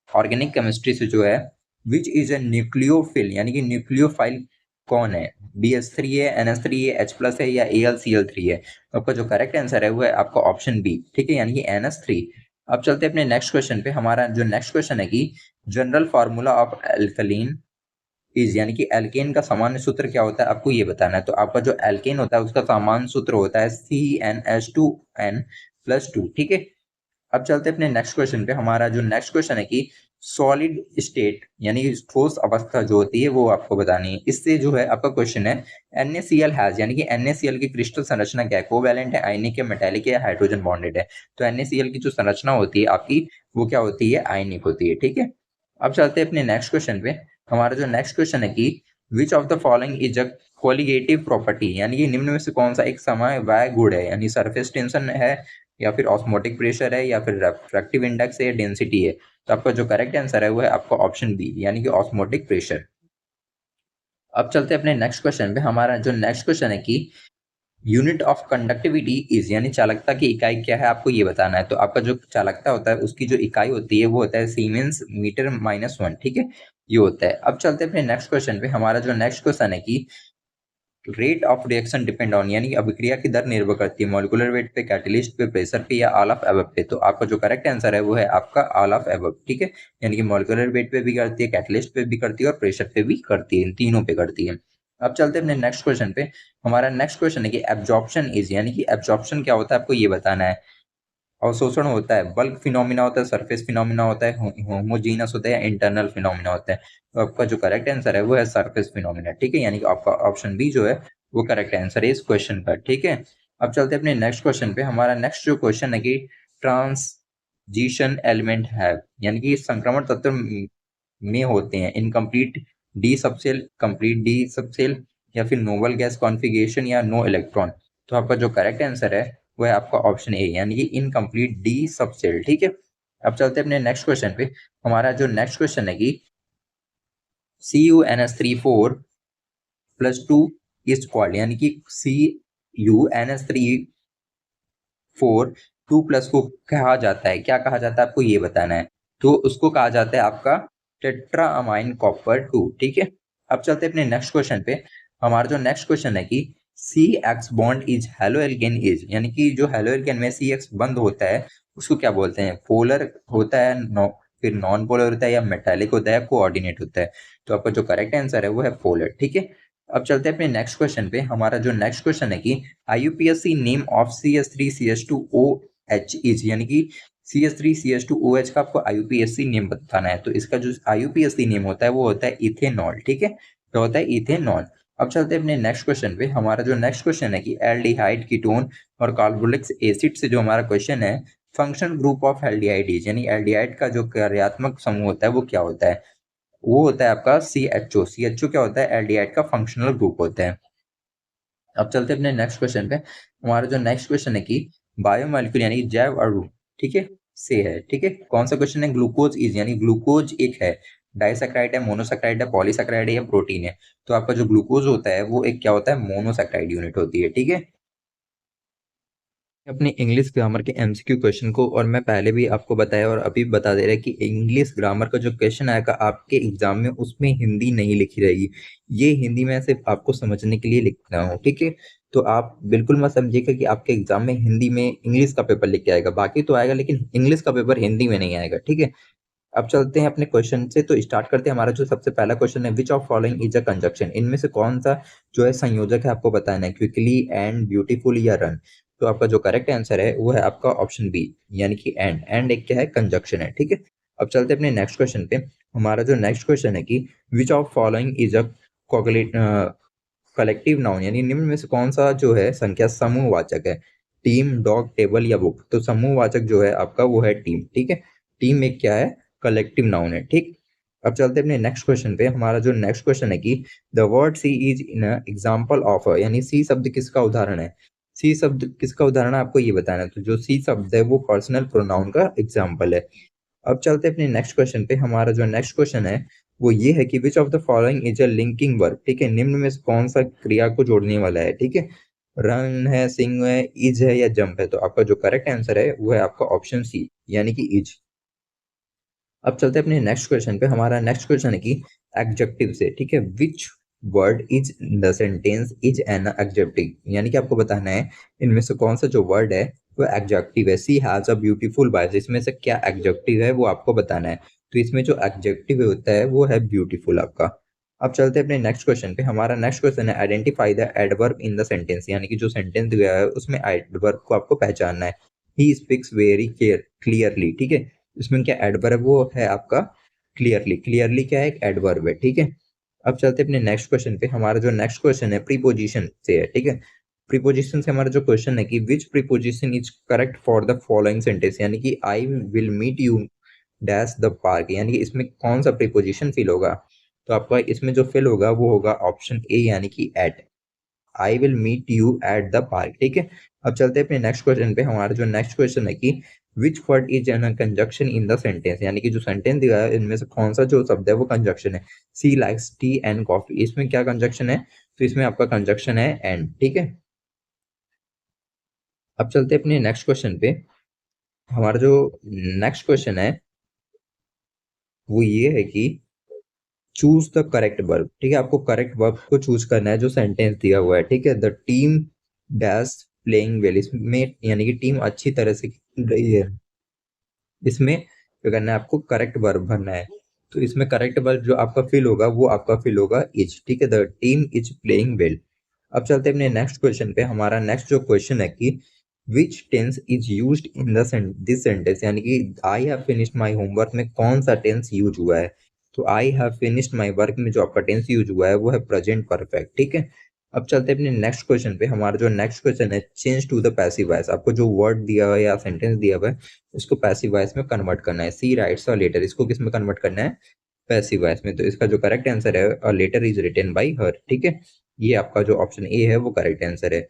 ऑर्गेनिक केमिस्ट्री से जो है विच इज ए न्यूक्लियोफिल, यानी कि न्यूक्लियोफाइल कौन है? BH3 है, NH3 है, H+ है या AlCl3 है। तो आपका जो करेक्ट आंसर है वो है आपका ऑप्शन बी, ठीक है, यानी कि NH3। अब चलते हैं अपने नेक्स्ट क्वेश्चन पे। हमारा जो नेक्स्ट क्वेश्चन है कि general formula of alkaline is, यानी कि एल्केन का सामान्य सूत्र क्या होता है आपको ये बताना है। तो आपका जो एल्केन होता है उसका सामान्य सूत्र होता है CnH2n+2, ठीक है। अब चलते हैं अपने नेक्स्ट क्वेश्चन पे। हमारा जो नेक्स्ट क्वेश्चन है कि सॉलिड स्टेट, यानी कि ठोस अवस्था जो होती है वो आपको बतानी है। इससे जो है आपका क्वेश्चन है NaCl हैज, यानी कि NaCl की क्रिस्टल संरचना क्या है? कोवैलेंट है, आयनिक है, मेटालिक है, हाइड्रोजन बॉन्डेड है। तो NaCl की जो संरचना होती है आपकी वो क्या होती है? आयनिक होती है, ठीक है। अब चलते हैं अपने नेक्स्ट क्वेश्चन पे। हमारा जो नेक्स्ट क्वेश्चन है कि which of the following is a colligative property, यानी कि निम्न में से कौन सा एक समवाय गुण है, यानी सरफेस टेंशन है या फिर ऑस्मोटिक प्रेशर है या फिर रिफ्रैक्टिव इंडेक्स है या डेंसिटी है। तो आपका जो करेक्ट आंसर है वो है आपका ऑप्शन बी, यानी कि ऑस्मोटिक प्रेशर। अब चलते हैं अपने नेक्स्ट क्वेश्चन पे। हमारा जो नेक्स्ट क्वेश्चन है कि यूनिट ऑफ कंडक्टिविटी इज, यानी चालकता की इकाई क्या है आपको ये बताना है। तो आपका जो चालकता होता है उसकी जो इकाई होती है वो होता है सीमेंस मीटर-1, ठीक है, ये होता है। अब चलते हैं अपने नेक्स्ट क्वेश्चन पे। हमारा जो नेक्स्ट क्वेश्चन है कि rate of reaction depend on, यानी कि अभिक्रिया की दर निर्भर करती है मॉलिक्यूलर वेट पे, कैटलिस्ट पे, प्रेशर पे या ऑल ऑफ एबव पे। तो आपका जो करेक्ट आंसर है वो है आपका ऑल ऑफ एबव, ठीक है, यानी कि मॉलिक्यूलर वेट पे भी करती है, कैटलिस्ट पे भी करती है और प्रेशर पे भी करती है, इन तीनों पे करती है। अब चलते हैं अपने नेक्स्ट क्वेश्चन पे। हमारा नेक्स्ट क्वेश्चन है कि एब्जॉर्प्शन इज, यानी कि एब्जॉर्प्शन क्या होता है आपको ये बताना है। अवशोषण होता है, बल्क फिनोमिना होता है, सरफेस फिनोमिना होता है, होमोजीनस होता है या इंटरनल फिनोमिना होता है। तो आपका जो करेक्ट आंसर है वो है सरफेस फिनोमिना, ठीक है, यानी कि आपका ऑप्शन बी जो है वो करेक्ट आंसर है इस क्वेश्चन का, ठीक है। अब चलते हैं अपने नेक्स्ट क्वेश्चन पे। हमारा नेक्स्ट जो क्वेश्चन है कि ट्रांजिशन एलिमेंट है, यानी कि संक्रमण तत्व में होते हैं incomplete D subshell, complete D subshell या फिर नोबल गैस कॉन्फ़िगरेशन या नो इलेक्ट्रॉन। तो आपका जो करेक्ट आंसर है वो है आपका ऑप्शन ए, यानी कि इनकम्प्लीट डी सबसेल, ठीक है। अब चलते हैं अपने नेक्स्ट क्वेश्चन पे। हमारा जो नेक्स्ट क्वेश्चन है कि CuNH3 4 प्लस 2 इज कॉल्ड, यानी कि CuNH3 4 2 प्लस को कहा जाता है, क्या कहा जाता है आपको ये बताना है। तो उसको कहा जाता है आपका टेट्राअमाइन कॉपर 2। ठीक है, अब चलते हैं अपने नेक्स्ट क्वेश्चन पे। हमारा जो नेक्स्ट क्वेश्चन है कि CX bond is haloalkane is, यानी कि जो हेलोएल्केन में CX बंद होता है उसको क्या बोलते हैं? पोलर होता है, फिर नॉन पोलर होता है, या मेटालिक होता है, कोऑर्डिनेट होता है। तो आपका जो करेक्ट आंसर है वो है पोलर। ठीक है, अब चलते हैं अपने नेक्स्ट क्वेश्चन पे। हमारा जो नेक्स्ट क्वेश्चन है कि IUPAC name of CH3CH2OH is, यानी कि CH3CH2OH का आपको IUPAC नेम बताना है। तो इसका जो IUPAC नेम होता है वो होता है इथेनॉल। ठीक है, तो होता है इथेनॉल। अब चलते हैं अपने नेक्स्ट क्वेश्चन पे। हमारा जो नेक्स्ट क्वेश्चन है कि एल्डिहाइड, कीटोन और कार्बोलिक एसिड से जो हमारा क्वेश्चन है, function group of aldehyde is, यानी एल्डिहाइड का जो कार्यात्मक समूह होता है वो क्या होता है? वो होता है आपका CHO। CHO क्या होता है? एल्डिहाइड का फंक्शनल ग्रुप होता है। अब चलते हैं अपने नेक्स्ट क्वेश्चन पे। हमारा जो नेक्स्ट क्वेश्चन है कि बायोमोलिक्यूल यानी जैव अणु, ठीक है, से है। ठीक है, कौन सा क्वेश्चन है? ग्लूकोज इज, यानी ग्लूकोज एक है, डाइसैकेराइड है, मोनोसैकेराइड है, पॉलीसैकेराइड है या प्रोटीन है? तो आपका जो ग्लूकोज होता है वो एक क्या होता है? मोनोसैकेराइड यूनिट होती है। ठीक है, अपने इंग्लिश ग्रामर के एमसीक्यू क्वेश्चन को, और मैं पहले भी आपको बताया और अभी बता दे रहा है कि इंग्लिश ग्रामर का जो क्वेश्चन आएगा आपके एग्जाम में उसमें हिंदी नहीं लिखी रहेगी, ये हिंदी में सिर्फ आपको समझने के लिए लिखना हो। ठीक है, तो आप बिल्कुल मत समझिएगा कि आपके एग्जाम में हिंदी में इंग्लिश का पेपर लिख के आएगा, बाकी तो आएगा लेकिन इंग्लिश का पेपर हिंदी में नहीं आएगा। ठीक है, अब चलते हैं अपने क्वेश्चन से, तो स्टार्ट करते हैं। हमारा जो सबसे पहला क्वेश्चन है, which of following is a conjunction, इनमें से कौन सा जो है संयोजक है आपको बताना है, क्विकली, एंड, ब्यूटीफुल या रन। तो आपका जो करेक्ट आंसर है वो है आपका ऑप्शन बी, यानी कि एंड। एंड एक क्या है? कंजक्शन है। ठीक है, अब चलते हैं अपने नेक्स्ट क्वेश्चन पे। हमारा जो नेक्स्ट क्वेश्चन है कि which of following is a collective noun, यानी निम्न में से कौन सा जो है संख्या समूहवाचक है? टीम, डॉग, टेबल या बुक। तो समूहवाचक जो है आपका वो है टीम। ठीक है, टीम एक क्या है? कलेक्टिव नाउन है। ठीक, अब चलते हैं अपने नेक्स्ट क्वेश्चन पे। हमारा जो नेक्स्ट क्वेश्चन है कि the word C is in example of, यानी सी शब्द किसका उदाहरण है? सी शब्द किसका उदाहरण है आपको ये बताना है। तो जो सी शब्द है वो पर्सनल प्रोनाउन का एग्जाम्पल है। अब चलते हैं अपने नेक्स्ट क्वेश्चन पे। हमारा जो नेक्स्ट क्वेश्चन है वो ये है कि which of the following is a linking verb. ठीक है, निम्न में से कौन सा क्रिया को जोड़ने वाला है? ठीक है, रन है, सिंग है, इज है या जंप है। तो आपका जो करेक्ट आंसर है वो है आपका ऑप्शन सी, यानी कि इज। अब चलते हैं अपने नेक्स्ट क्वेश्चन पे। हमारा नेक्स्ट क्वेश्चन है कि एडजेक्टिव से, ठीक है, विच word is the sentence is an adjective, यानी कि आपको बताना है इनमें से कौन सा जो वर्ड है वो एडजेक्टिव है। सी हैज अ ब्यूटीफुल वॉइस, इसमें से क्या एडजेक्टिव है वो आपको बताना है। तो इसमें जो एडजेक्टिव होता है वो है ब्यूटीफुल आपका। अब चलते हैं अपने नेक्स्ट क्वेश्चन पे। हमारा नेक्स्ट क्वेश्चन है identify the adverb in the sentence, यानी कि जो सेंटेंस दिया है उसमें एडवर्ब को आपको पहचानना है। ही स्पीक्स वेरी क्लियरली, ठीक है, इसमें क्या एडवर्ब वो है आपका क्लियरली। क्लियरली क्या है? एक एडवर्ब है। ठीक है, अब चलते हैं अपने नेक्स्ट क्वेश्चन पे। हमारा जो नेक्स्ट क्वेश्चन है प्रीपोजिशन से है। ठीक है, प्रीपोजिशन से हमारा जो क्वेश्चन है कि which preposition is correct for the following sentence, यानी कि I will meet you dash the park, यानी कि इसमें कौन सा प्रीपोजिशन फिल होगा? तो आपका इसमें जो फिल होगा वो होगा ऑप्शन ए, यानी कि at. I will meet you at the park. ठीक है, अब चलते हैं अपने नेक्स्ट क्वेश्चन पे। हमारा जो नेक्स्ट क्वेश्चन है कि which word is an conjunction in the sentence, यानी कि जो सेंटेंस दिया है इनमें से कौन सा जो शब्द है वो कंजक्शन है? सी लाइक्स टी एंड कॉफी, इसमें क्या कंजक्शन है? तो इसमें आपका कंजक्शन है एंड। ठीक है, अब चलते हैं अपने नेक्स्ट क्वेश्चन पे। हमारा जो नेक्स्ट क्वेश्चन है वो ये है कि चूज द करेक्ट वर्ब। ठीक है, आपको करेक्ट वर्ब को चूज करना है जो सेंटेंस दिया हुआ है। ठीक है, the team dash playing well, इसमें यानी कि टीम अच्छी तरह से खेल रही है, इसमें क्या करना है? आपको करेक्ट वर्ब भरना है। तो इसमें करेक्ट वर्ब जो आपका फिल होगा वो आपका फिल होगा इज। ठीक है, the team is playing well. अब चलते हैं अपने नेक्स्ट क्वेश्चन पे। हमारा नेक्स्ट जो क्वेश्चन है कि which tense is used in the this sentence, यानी कि I have finished my homework में कौन सा टेंस यूज हुआ है? तो I have finished my work में जो आपका टेंस यूज हुआ है वो है प्रेजेंट परफेक्ट। ठीक है, अब चलते हैं अपने नेक्स्ट क्वेश्चन पे। हमारा जो नेक्स्ट क्वेश्चन है change to the passive voice, आपको जो वर्ड दिया हुआ है या सेंटेंस दिया हुआ है उसको पैसिव वॉइस में कन्वर्ट करना है। सी राइट्स अ लेटर, इसको किस में कन्वर्ट करना है? पैसिव वॉइस में। तो इसका जो करेक्ट आंसर है a letter is written by her. ठीक है, ये आपका जो ऑप्शन ए है वो करेक्ट आंसर है।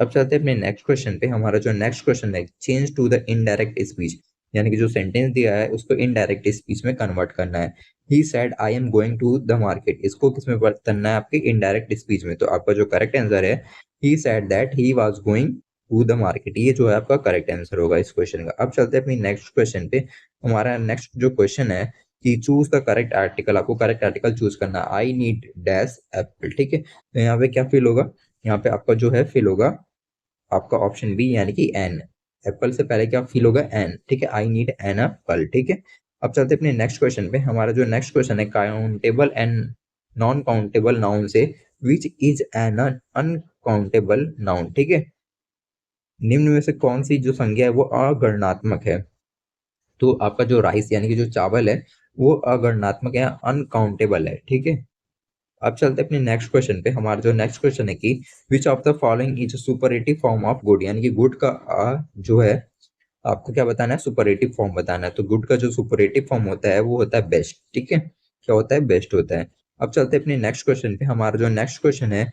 अब चलते हैं अपने नेक्स्ट क्वेश्चन पे। हमारा जो नेक्स्ट क्वेश्चन है change to the indirect speech, यानी कि जो सेंटेंस दिया है उसको इनडायरेक्ट स्पीच में कन्वर्ट करना है। He said I am going to the market, इसको किस में करना है? आपके इनडायरेक्ट स्पीच में। तो आपका जो करेक्ट आंसर है he said that he was going to the market, ये जो है आपका करेक्ट आंसर होगा इस क्वेश्चन का। अब चलते हैं अपनी नेक्स्ट क्वेश्चन पे। हमारा नेक्स्ट जो क्वेश्चन है कि चूज द करेक्ट आर्टिकल, आपको करेक्ट आर्टिकल चूज करना। आई नीड डैश एप्पल, ठीक है। तो यहाँ पे क्या फिल होगा? यहाँ पे आपका जो है फिल होगा आपका ऑप्शन बी यानी कि एन। एप्पल से पहले क्या फिल होगा? एन, ठीक है। आई नीड एन एप्पल, ठीक है। अब चलते अपने नेक्स्ट क्वेश्चन पे। हमारा जो नेक्स्ट क्वेश्चन है countable and non countable noun से which is an uncountable noun, ठीक है। निम्न में से कौन सी जो संज्ञा है वो अगणनात्मक है? तो आपका जो राइस यानी कि जो चावल है वो अगणनात्मक है, अनकाउंटेबल है, ठीक है। अब चलते अपने नेक्स्ट क्वेश्चन पे। हमारा जो नेक्स्ट क्वेश्चन है कि which of the following is superlative form of good, यानी कि गुड का जो है आपको क्या बताना है? सुपरलेटिव फॉर्म बताना है। तो गुड का जो सुपरलेटिव फॉर्म होता है वो होता है बेस्ट, ठीक है। क्या होता है? बेस्ट होता है। अब चलते अपने नेक्स्ट क्वेश्चन पे। हमारा जो नेक्स्ट क्वेश्चन है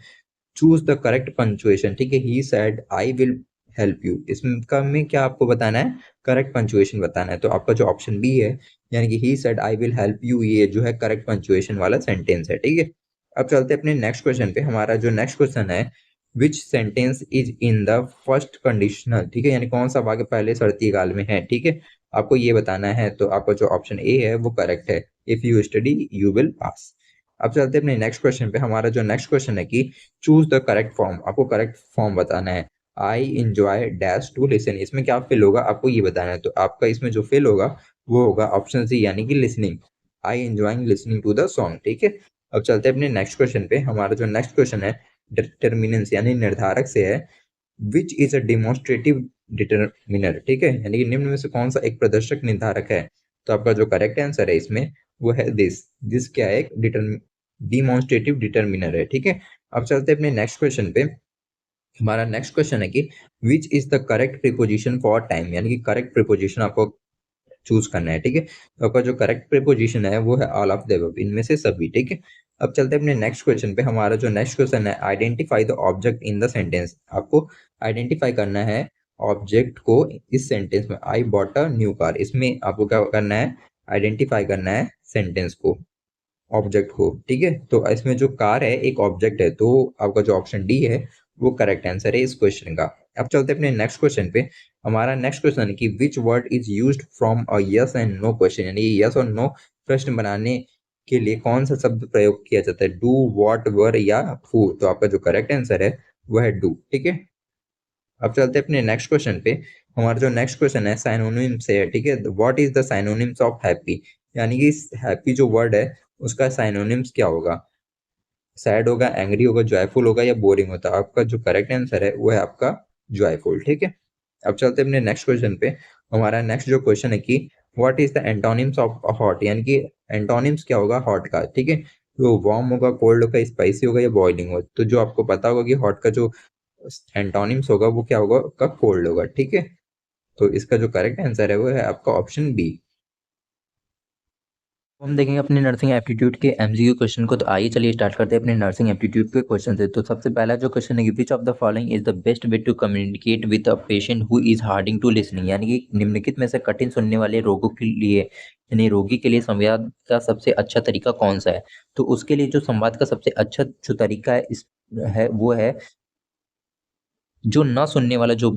चूज द करेक्ट पंचुएशन, ठीक है। He said I will help you, इसका में क्या आपको बताना है? करेक्ट पंचुएशन बताना है। तो आपका जो ऑप्शन बी है यानी कि ही said I will help you, ये जो है करेक्ट पंचुएशन वाला सेंटेंस है, ठीक है। अब चलते अपने नेक्स्ट क्वेश्चन पे। हमारा जो नेक्स्ट क्वेश्चन है विच sentence is in the first conditional, ठीक है। यानी कौन सा वाक्य पहले शर्तीय काल में है, ठीक है। आपको ये बताना है। तो आपका जो ऑप्शन ए है वो करेक्ट है। If you study you will pass. अब चलते अपने नेक्स्ट क्वेश्चन पे। हमारा जो नेक्स्ट क्वेश्चन है कि चूज द करेक्ट फॉर्म, आपको करेक्ट फॉर्म बताना है। I enjoy dash to listen, इसमें क्या फिल होगा आपको ये बताना है। तो आपका इसमें जो फिल होगा वो होगा ऑप्शन सी यानी कि listening. I enjoying listening to the song, ठीक है। अब चलते हैं अपने नेक्स्ट क्वेश्चन पे। हमारा जो नेक्स्ट क्वेश्चन है डिटर्मिनेंस यानी निर्धारक से है। Which is a demonstrative determiner, ठीक है। यानी कि निम्न में से कौन सा एक प्रदर्शक निर्धारक है? तो आपका जो करेक्ट आंसर है इसमें वो है दिस। दिस क्या है? एक डिमोन्स्ट्रेटिव डिटर्मिनर है, ठीक है। अब चलते हैं अपने नेक्स्ट क्वेश्चन पे। हमारा नेक्स्ट क्वेश्चन है कि which is the correct preposition for time, यानी कि करेक्ट प्रीपोजिशन आपको चूज करना है, ठीक है। तो आपका जो करेक्ट प्रीपोजिशन है वो है ऑल ऑफ द अबव, इनमें से सभी, ठीक है। अब चलते हैं अपने नेक्स्ट क्वेश्चन पे। हमारा जो नेक्स्ट क्वेश्चन है identify the object in the sentence, आपको आइडेंटिफाई करना है ऑब्जेक्ट को इस सेंटेंस में। I bought a new car, इसमें आपको क्या करना है? आइडेंटिफाई करना है सेंटेंस को, ऑब्जेक्ट को, ठीक है। तो इसमें जो कार है एक ऑब्जेक्ट है, तो आपका जो ऑप्शन डी है वो करेक्ट आंसर है इस क्वेश्चन का। अब चलते हैं अपने नेक्स्ट क्वेश्चन पे। हमारा नेक्स्ट क्वेश्चन है कि which word is used from a yes and no question, यानी यस और नो प्रश्न बनाने के लिए कौन सा शब्द प्रयोग किया जाता है? डू, व्हाट, वर या हु? तो आपका जो करेक्ट आंसर है वो है डू, ठीक है। अब चलते हैं अपने नेक्स्ट क्वेश्चन पे। हमारा जो नेक्स्ट क्वेश्चन है साइनोनिम से है, ठीक है। What is the synonyms of happy, यानी कि हैप्पी जो वर्ड है उसका साइनोनिम्स क्या होगा? सैड होगा, एंग्री होगा, जॉयफुल होगा या बोरिंग होता है? आपका जो करेक्ट आंसर है वो है आपका जॉयफुल, ठीक है। अब चलते हैं अपने नेक्स्ट क्वेश्चन पे। हमारा नेक्स्ट जो क्वेश्चन है कि what is the antonyms of hot, यानी कि एंटोनिम्स क्या होगा हॉट का, ठीक है। तो वार्म होगा, कोल्ड होगा, स्पाइसी होगा या बॉइलिंग होगा? तो जो आपको पता होगा कि हॉट का जो एंटोनिम्स होगा वो क्या होगा? का कोल्ड होगा, ठीक है। तो इसका जो करेक्ट आंसर है वो है आपका ऑप्शन बी। हम देखेंगे अपने नर्सिंग एप्टीट्यूड के एमसीक्यू क्वेश्चन को। तो आइए चलिए स्टार्ट करते हैं अपने नर्सिंग एप्टीट्यूड के क्वेश्चन से। तो सबसे पहला जो क्वेश्चन है कि which of the following is the best way to communicate with a patient who is harding to listening, यानी कि निम्नलिखित में से कठिन सुनने वाले रोगों के लिए यानी रोगी के लिए संवाद का सबसे अच्छा तरीका कौन सा है? तो उसके लिए जो संवाद का सबसे अच्छा जो तरीका है इस है वो है जो ना सुनने वाला जो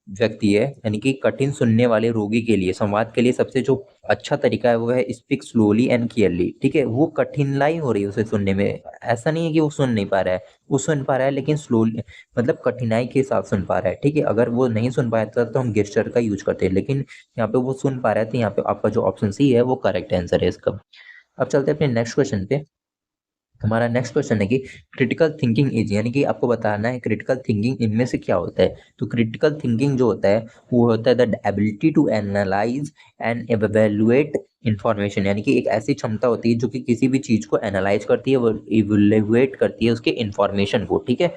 व्यक्ति है, यानी कि कठिन सुनने वाले रोगी के लिए संवाद के लिए सबसे जो अच्छा तरीका है वो है स्पीक स्लोली एंड क्लियरली, ठीक है। वो कठिनाई हो रही है उसे सुनने में, ऐसा नहीं है कि वो सुन नहीं पा रहा है, वो सुन पा रहा है लेकिन स्लोली मतलब कठिनाई के साथ सुन पा रहा है, ठीक है। अगर वो नहीं सुन पाया तो हम गेस्चर का यूज करते हैं, लेकिन यहाँ पे वो सुन पा रहा है, तो यहाँ पे आपका जो ऑप्शन सी है वो करेक्ट आंसर है इसका। अब चलते हैं अपने नेक्स्ट क्वेश्चन पे। हमारा नेक्स्ट क्वेश्चन है कि क्रिटिकल थिंकिंग इज, यानी कि आपको बताना है क्रिटिकल थिंकिंग इनमें से क्या होता है। तो क्रिटिकल थिंकिंग जो होता है वो होता है the ability to analyse and evaluate information, यानी कि एक ऐसी क्षमता होती है जो कि किसी भी चीज को एनालाइज करती है, वो इवेल्युएट करती है उसके इंफॉर्मेशन को, ठीक है।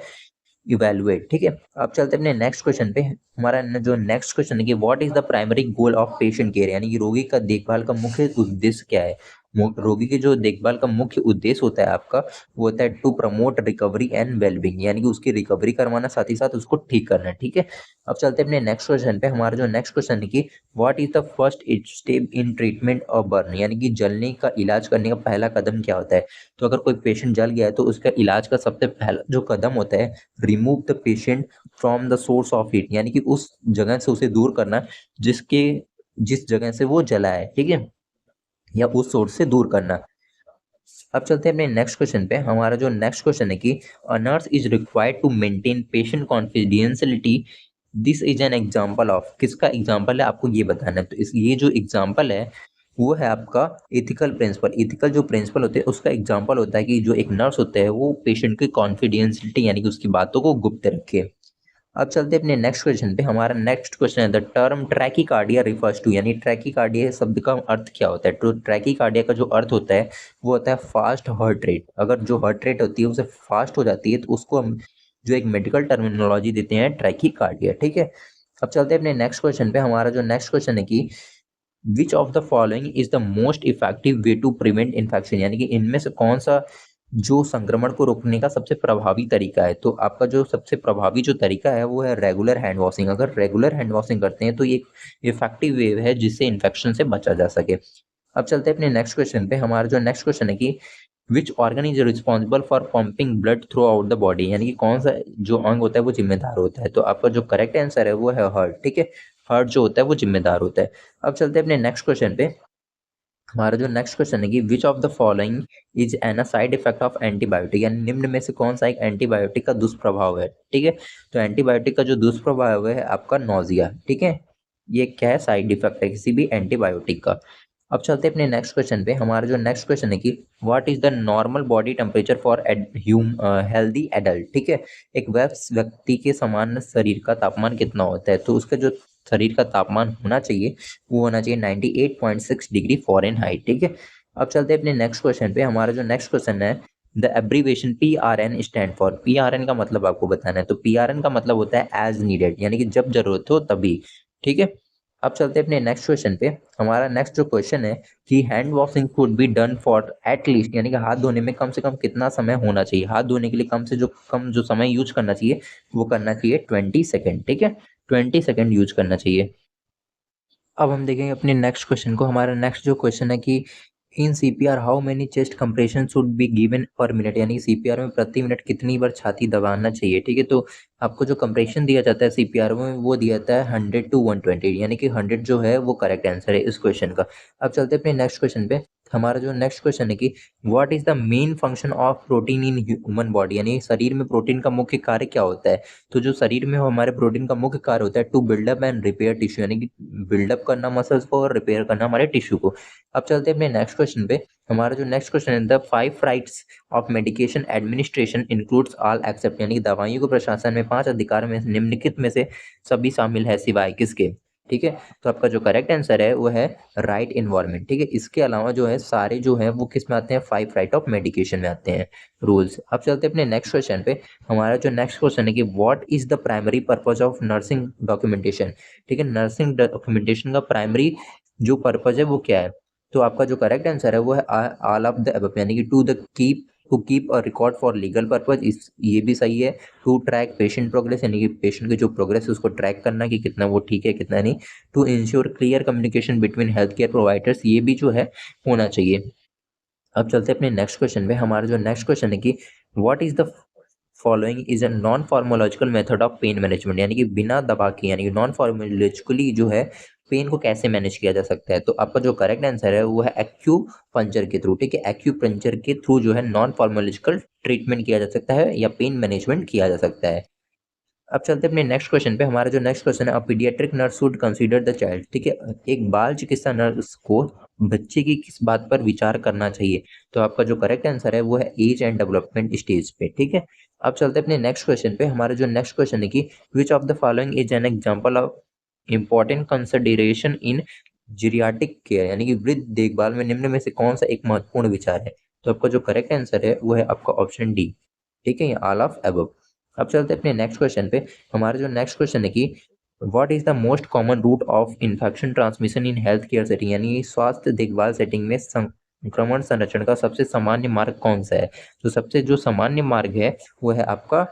इवेलुएट, ठीक है। अब चलते हैं अपने नेक्स्ट क्वेश्चन पे। हमारा जो नेक्स्ट क्वेश्चन है कि what is the primary goal of patient care, यानी कि रोगी का देखभाल का मुख्य उद्देश्य क्या है? रोगी की जो देखभाल का मुख्य उद्देश्य होता है आपका, वो होता है to promote recovery and wellbeing, यानी कि उसकी रिकवरी करवाना, साथ ही साथ उसको ठीक करना, ठीक है। अब चलते हैं अपने नेक्स्ट क्वेश्चन पे। हमारा जो नेक्स्ट क्वेश्चन है कि what is the first step in treatment of burn, यानी कि जलने का इलाज करने का पहला कदम क्या होता है। तो अगर कोई पेशेंट जल गया है तो उसका इलाज का सबसे पहला जो कदम होता है, remove the patient from the source of heat, यानी कि उस जगह से उसे दूर करना जिस जगह से वो जला है, ठीक है, या उस सोर्स से दूर करना। अब चलते हैं अपने नेक्स्ट क्वेश्चन पे। हमारा जो नेक्स्ट क्वेश्चन है कि a nurse is required to maintain patient confidentiality, this is an example of, किसका एग्जांपल है आपको ये बताना है। तो इस ये जो एग्जांपल है वो है आपका एथिकल प्रिंसिपल। एथिकल जो प्रिंसिपल होते हैं उसका एग्जांपल होता है कि जो एक नर्स होता है वो पेशेंट की कॉन्फिडेंशियलिटी, यानी कि उसकी बातों को गुप्त रखे। अब चलते हैं अपने नेक्स्ट क्वेश्चन पे। हमारा नेक्स्ट क्वेश्चन है the term tachycardia refers to, यानी ट्रैकीकार्डिया शब्द का अर्थ क्या होता है। तो ट्रैकीकार्डिया का जो अर्थ होता है वो होता है फास्ट हार्ट रेट। अगर जो हार्ट रेट होती है उसे फास्ट हो जाती है तो उसको हम जो एक मेडिकल टर्मिनोलॉजी देते हैं ट्रैकीकार्डिया, ठीक है। अब चलते हैं अपने नेक्स्ट क्वेश्चन पे। हमारा जो नेक्स्ट क्वेश्चन है कि which of the following is the most effective way to prevent infection, यानी कि इनमें से कौन सा जो संक्रमण को रोकने का सबसे प्रभावी तरीका है। तो आपका जो सबसे प्रभावी जो तरीका है वो है रेगुलर हैंड वॉशिंग। अगर रेगुलर हैंड वॉशिंग करते हैं तो ये एक इफेक्टिव वे है जिससे इन्फेक्शन से बचा जा सके। अब चलते हैं अपने नेक्स्ट क्वेश्चन पे। हमारा जो नेक्स्ट क्वेश्चन है कि which organ is responsible for pumping blood through out the body, यानी कि कौन सा जो अंग होता है वो जिम्मेदार होता है। तो आपका जो करेक्ट आंसर है वो है हार्ट, ठीक है। हार्ट जो होता है वो जिम्मेदार होता है। अब चलते हैं अपने नेक्स्ट क्वेश्चन पे। हमारा जो नेक्स्ट क्वेश्चन है कि which of the following is N side effect of antibiotic, यानी निम्न में से कौन सा एक एंटीबायोटिक का दुष्प्रभाव है, ठीक है। तो एंटीबायोटिक का जो दुष्प्रभाव है आपका नोजिया, ठीक है। ये क्या है, साइड इफेक्ट है किसी भी एंटीबायोटिक का। अब चलते हैं अपने नेक्स्ट क्वेश्चन पे। हमारा जो नेक्स्ट क्वेश्चन है कि what is the normal body temperature for healthy adult, ठीक है। एक वयस्क व्यक्ति के सामान्य शरीर का तापमान कितना होता है। तो उसका जो शरीर का तापमान होना चाहिए वो होना चाहिए 98.6 डिग्री फ़ारेनहाइट, ठीक है। अब चलते हैं अपने नेक्स्ट क्वेश्चन पे। हमारा जो नेक्स्ट क्वेश्चन है the abbreviation PRN stand for, PRN का मतलब आपको बताना है। तो PRN का मतलब होता है एज नीडेड, यानी कि जब जरूरत हो तभी, ठीक है। अब चलते हैं अपने नेक्स्ट क्वेश्चन पे। हमारा नेक्स्ट जो क्वेश्चन है कि hand washing should be done for at least, यानी कि हाथ धोने में कम से कम कितना समय होना चाहिए। हाथ धोने के लिए कम जो समय यूज करना चाहिए वो करना चाहिए 20 सेकेंड, ठीक है। 20 सेकेंड यूज करना चाहिए। अब हम देखेंगे अपने नेक्स्ट क्वेश्चन को। हमारा नेक्स्ट जो क्वेश्चन है कि in CPR how many chest compression should be given per minute, यानी सीपीआर में प्रति मिनट कितनी बार छाती दबाना चाहिए, ठीक है। तो आपको जो कंप्रेशन दिया जाता है सीपीआर में वो दिया जाता है 100 to 120, यानी कि 100 जो है वो करेक्ट आंसर है इस क्वेश्चन का। अब चलते हैं अपने नेक्स्ट क्वेश्चन पे। हमारा जो नेक्स्ट क्वेश्चन है कि what is the main function of protein in human body, यानी शरीर में प्रोटीन का मुख्य कार्य क्या होता है। तो जो शरीर में हमारे प्रोटीन का मुख्य कार्य होता है to build up and repair tissue, यानी कि बिल्डअप करना मसल्स को और रिपेयर करना हमारे टिश्यू को। अब चलते हैं अपने नेक्स्ट क्वेश्चन पे। हमारा जो नेक्स्ट क्वेश्चन है the 5 rights of medication administration includes all except, यानी कि दवाइयों के प्रशासन में 5 अधिकार में निम्नलिखित में से सभी शामिल है सिवाय किसके, ठीक है। तो आपका जो करेक्ट आंसर है वो है राइट इन्वायरमेंट, ठीक है। इसके अलावा जो है सारे जो है वो किस में आते हैं, 5 राइट ऑफ मेडिकेशन में आते हैं रूल्स। अब चलते हैं अपने नेक्स्ट क्वेश्चन पे। हमारा जो नेक्स्ट क्वेश्चन है कि what is the primary purpose of nursing documentation, ठीक है। नर्सिंग डॉक्यूमेंटेशन का प्राइमरी जो पर्पज है वो क्या है। तो आपका जो करेक्ट आंसर है वो है ऑल ऑफ द अबव, यानी कि to keep a record for legal purpose, इस ये भी सही है। टू ट्रैक पेशेंट प्रोग्रेस, यानी कि पेशेंट की जो प्रोग्रेस है उसको ट्रैक करना कि कितना वो ठीक है कितना नहीं। To ensure clear communication between health care providers, ये भी जो है होना चाहिए। अब चलते हैं अपने नेक्स्ट क्वेश्चन पे। हमारा जो नेक्स्ट क्वेश्चन है कि what is the following is a non pharmacological method of pain management, यानी कि बिना दवा के, यानी कि नॉन फार्मोलॉजिकली जो है पेन को कैसे मैनेज किया जा सकता है। तो आपका जो करेक्ट आंसर है वो है एक्यू पंचर के थ्रू, ठीक है। एक्यू पंचर के थ्रू जो है नॉन फार्मोलॉजिकल ट्रीटमेंट किया जा सकता है या पेन मैनेजमेंट किया जा सकता है। अब चलते हैं अपने नेक्स्ट क्वेश्चन पे। हमारा जो नेक्स्ट क्वेश्चन है paediatric nurse should consider the child, ठीक है। एक बाल चिकित्सा नर्स को बच्चे की किस बात पर विचार करना चाहिए। तो आपका जो करेक्ट आंसर है वो है एज एंड डेवलपमेंट स्टेज पे, ठीक है। अब चलते हैं अपने नेक्स्ट क्वेश्चन पे। हमारा जो नेक्स्ट क्वेश्चन है कि which of the following is an example of important consideration in geriatric care, यानी कि वृद्ध देखभाल में निम्न में से कौन सा एक महत्वपूर्ण विचार है। तो आपका जो करेक्ट आंसर है वो है आपका ऑप्शन डी, ठीक है, ऑल ऑफ अबव। अब चलते हैं अपने नेक्स्ट क्वेश्चन पे। हमारा जो नेक्स्ट क्वेश्चन है कि what is the most common route of infection transmission in health care setting, यानी स्वास्थ्य देखभाल सेटिंग में भ्रमण संरक्षण का सबसे सामान्य मार्ग कौन सा है? तो सबसे जो सामान्य मार्ग है वो है आपका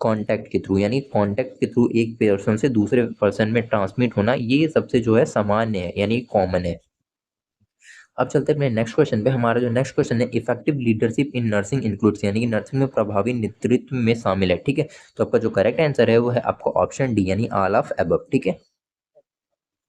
कॉन्टैक्ट के थ्रू, यानी कॉन्टैक्ट के थ्रू एक पर्सन से दूसरे पर्सन में ट्रांसमिट होना, ये सबसे जो है सामान्य है यानी कॉमन है। अब चलते हैं अपने नेक्स्ट क्वेश्चन पे। हमारा जो नेक्स्ट क्वेश्चन है, effective leadership in nursing includes, यानी कि नर्सिंग में प्रभावी नेतृत्व में शामिल है। ठीक है, तो आपका जो करेक्ट आंसर है वो है आपका ऑप्शन डी, यानी ऑल ऑफ अबव। ठीक है,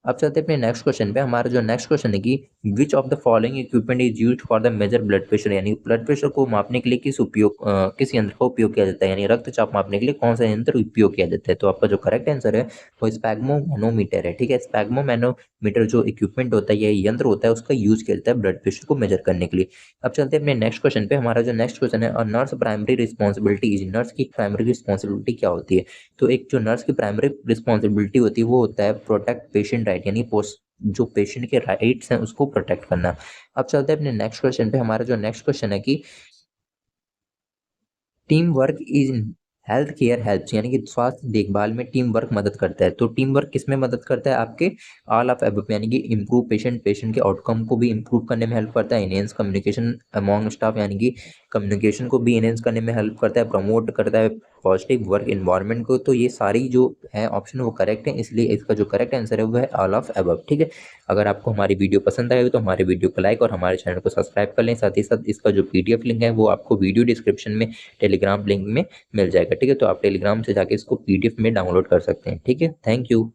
अब चलते हैं अपने नेक्स्ट क्वेश्चन पे। हमारा जो नेक्स्ट क्वेश्चन है कि which of the following equipment is used for the measure blood pressure, यानी ब्लड प्रेशर को मापने के लिए किस यंत्र का उपयोग किया जाता है, यानी रक्तचाप मापने के लिए कौन सा यंत्र उपयोग किया जाता है? तो आपका जो करेक्ट आंसर है वो स्पैग्मो मैनोमीटर है। ठीक है, स्पैग्मो मैनोमीटर जो इक्विपमेंट होता है या यंत्र होता है उसका यूज किया जाता है ब्लड प्रेशर को मेजर करने के लिए। अब चलते हैं अपने नेक्स्ट क्वेश्चन पे। हमारा जो नेक्स्ट क्वेश्चन है, nurse primary responsibility is, nurse की प्राइमरी रिस्पॉन्सिबिलिटी क्या होती है? तो एक जो नर्स की प्राइमरी रिस्पॉन्सिबिलिटी होती है वो होता है प्रोटेक्ट पेशेंट राइट, यानी जो पेशेंट के राइट्स हैं उसको प्रोटेक्ट करना। अब चलते हैं अपने नेक्स्ट क्वेश्चन पे। हमारा जो नेक्स्ट क्वेश्चन है कि team work is health care helps, यानी कि स्वास्थ्य देखभाल में टीम वर्क मदद करता है। तो टीम वर्क किस में मदद करता है? आपके ऑल ऑफ अबव, यानी कि इम्प्रूव पेशेंट के आउटकम को भी इम्प्रूव करने में हेल्प करता है, इनहेंस कम्युनिकेशन अमॉन्ग स्टाफ, यानी कि कम्युनिकेशन को भी इनहेंस करने में हेल्प करता है, प्रमोट करता है पॉजिटिव वर्क इन्वायरमेंट को। तो ये सारी जो है ऑप्शन वो करेक्ट है, इसलिए इसका जो करेक्ट आंसर है वो है ऑल ऑफ अबव। ठीक है, अगर आपको हमारी वीडियो पसंद आए तो हमारे वीडियो को लाइक और हमारे चैनल को सब्सक्राइब कर लें। साथ ही साथ इसका जो PDF लिंक है वो आपको वीडियो डिस्क्रिप्शन में टेलीग्राम लिंक में मिल जाएगा। ठीक है, तो आप टेलीग्राम से जाके इसको PDF में डाउनलोड कर सकते हैं। ठीक है, थैंक यू।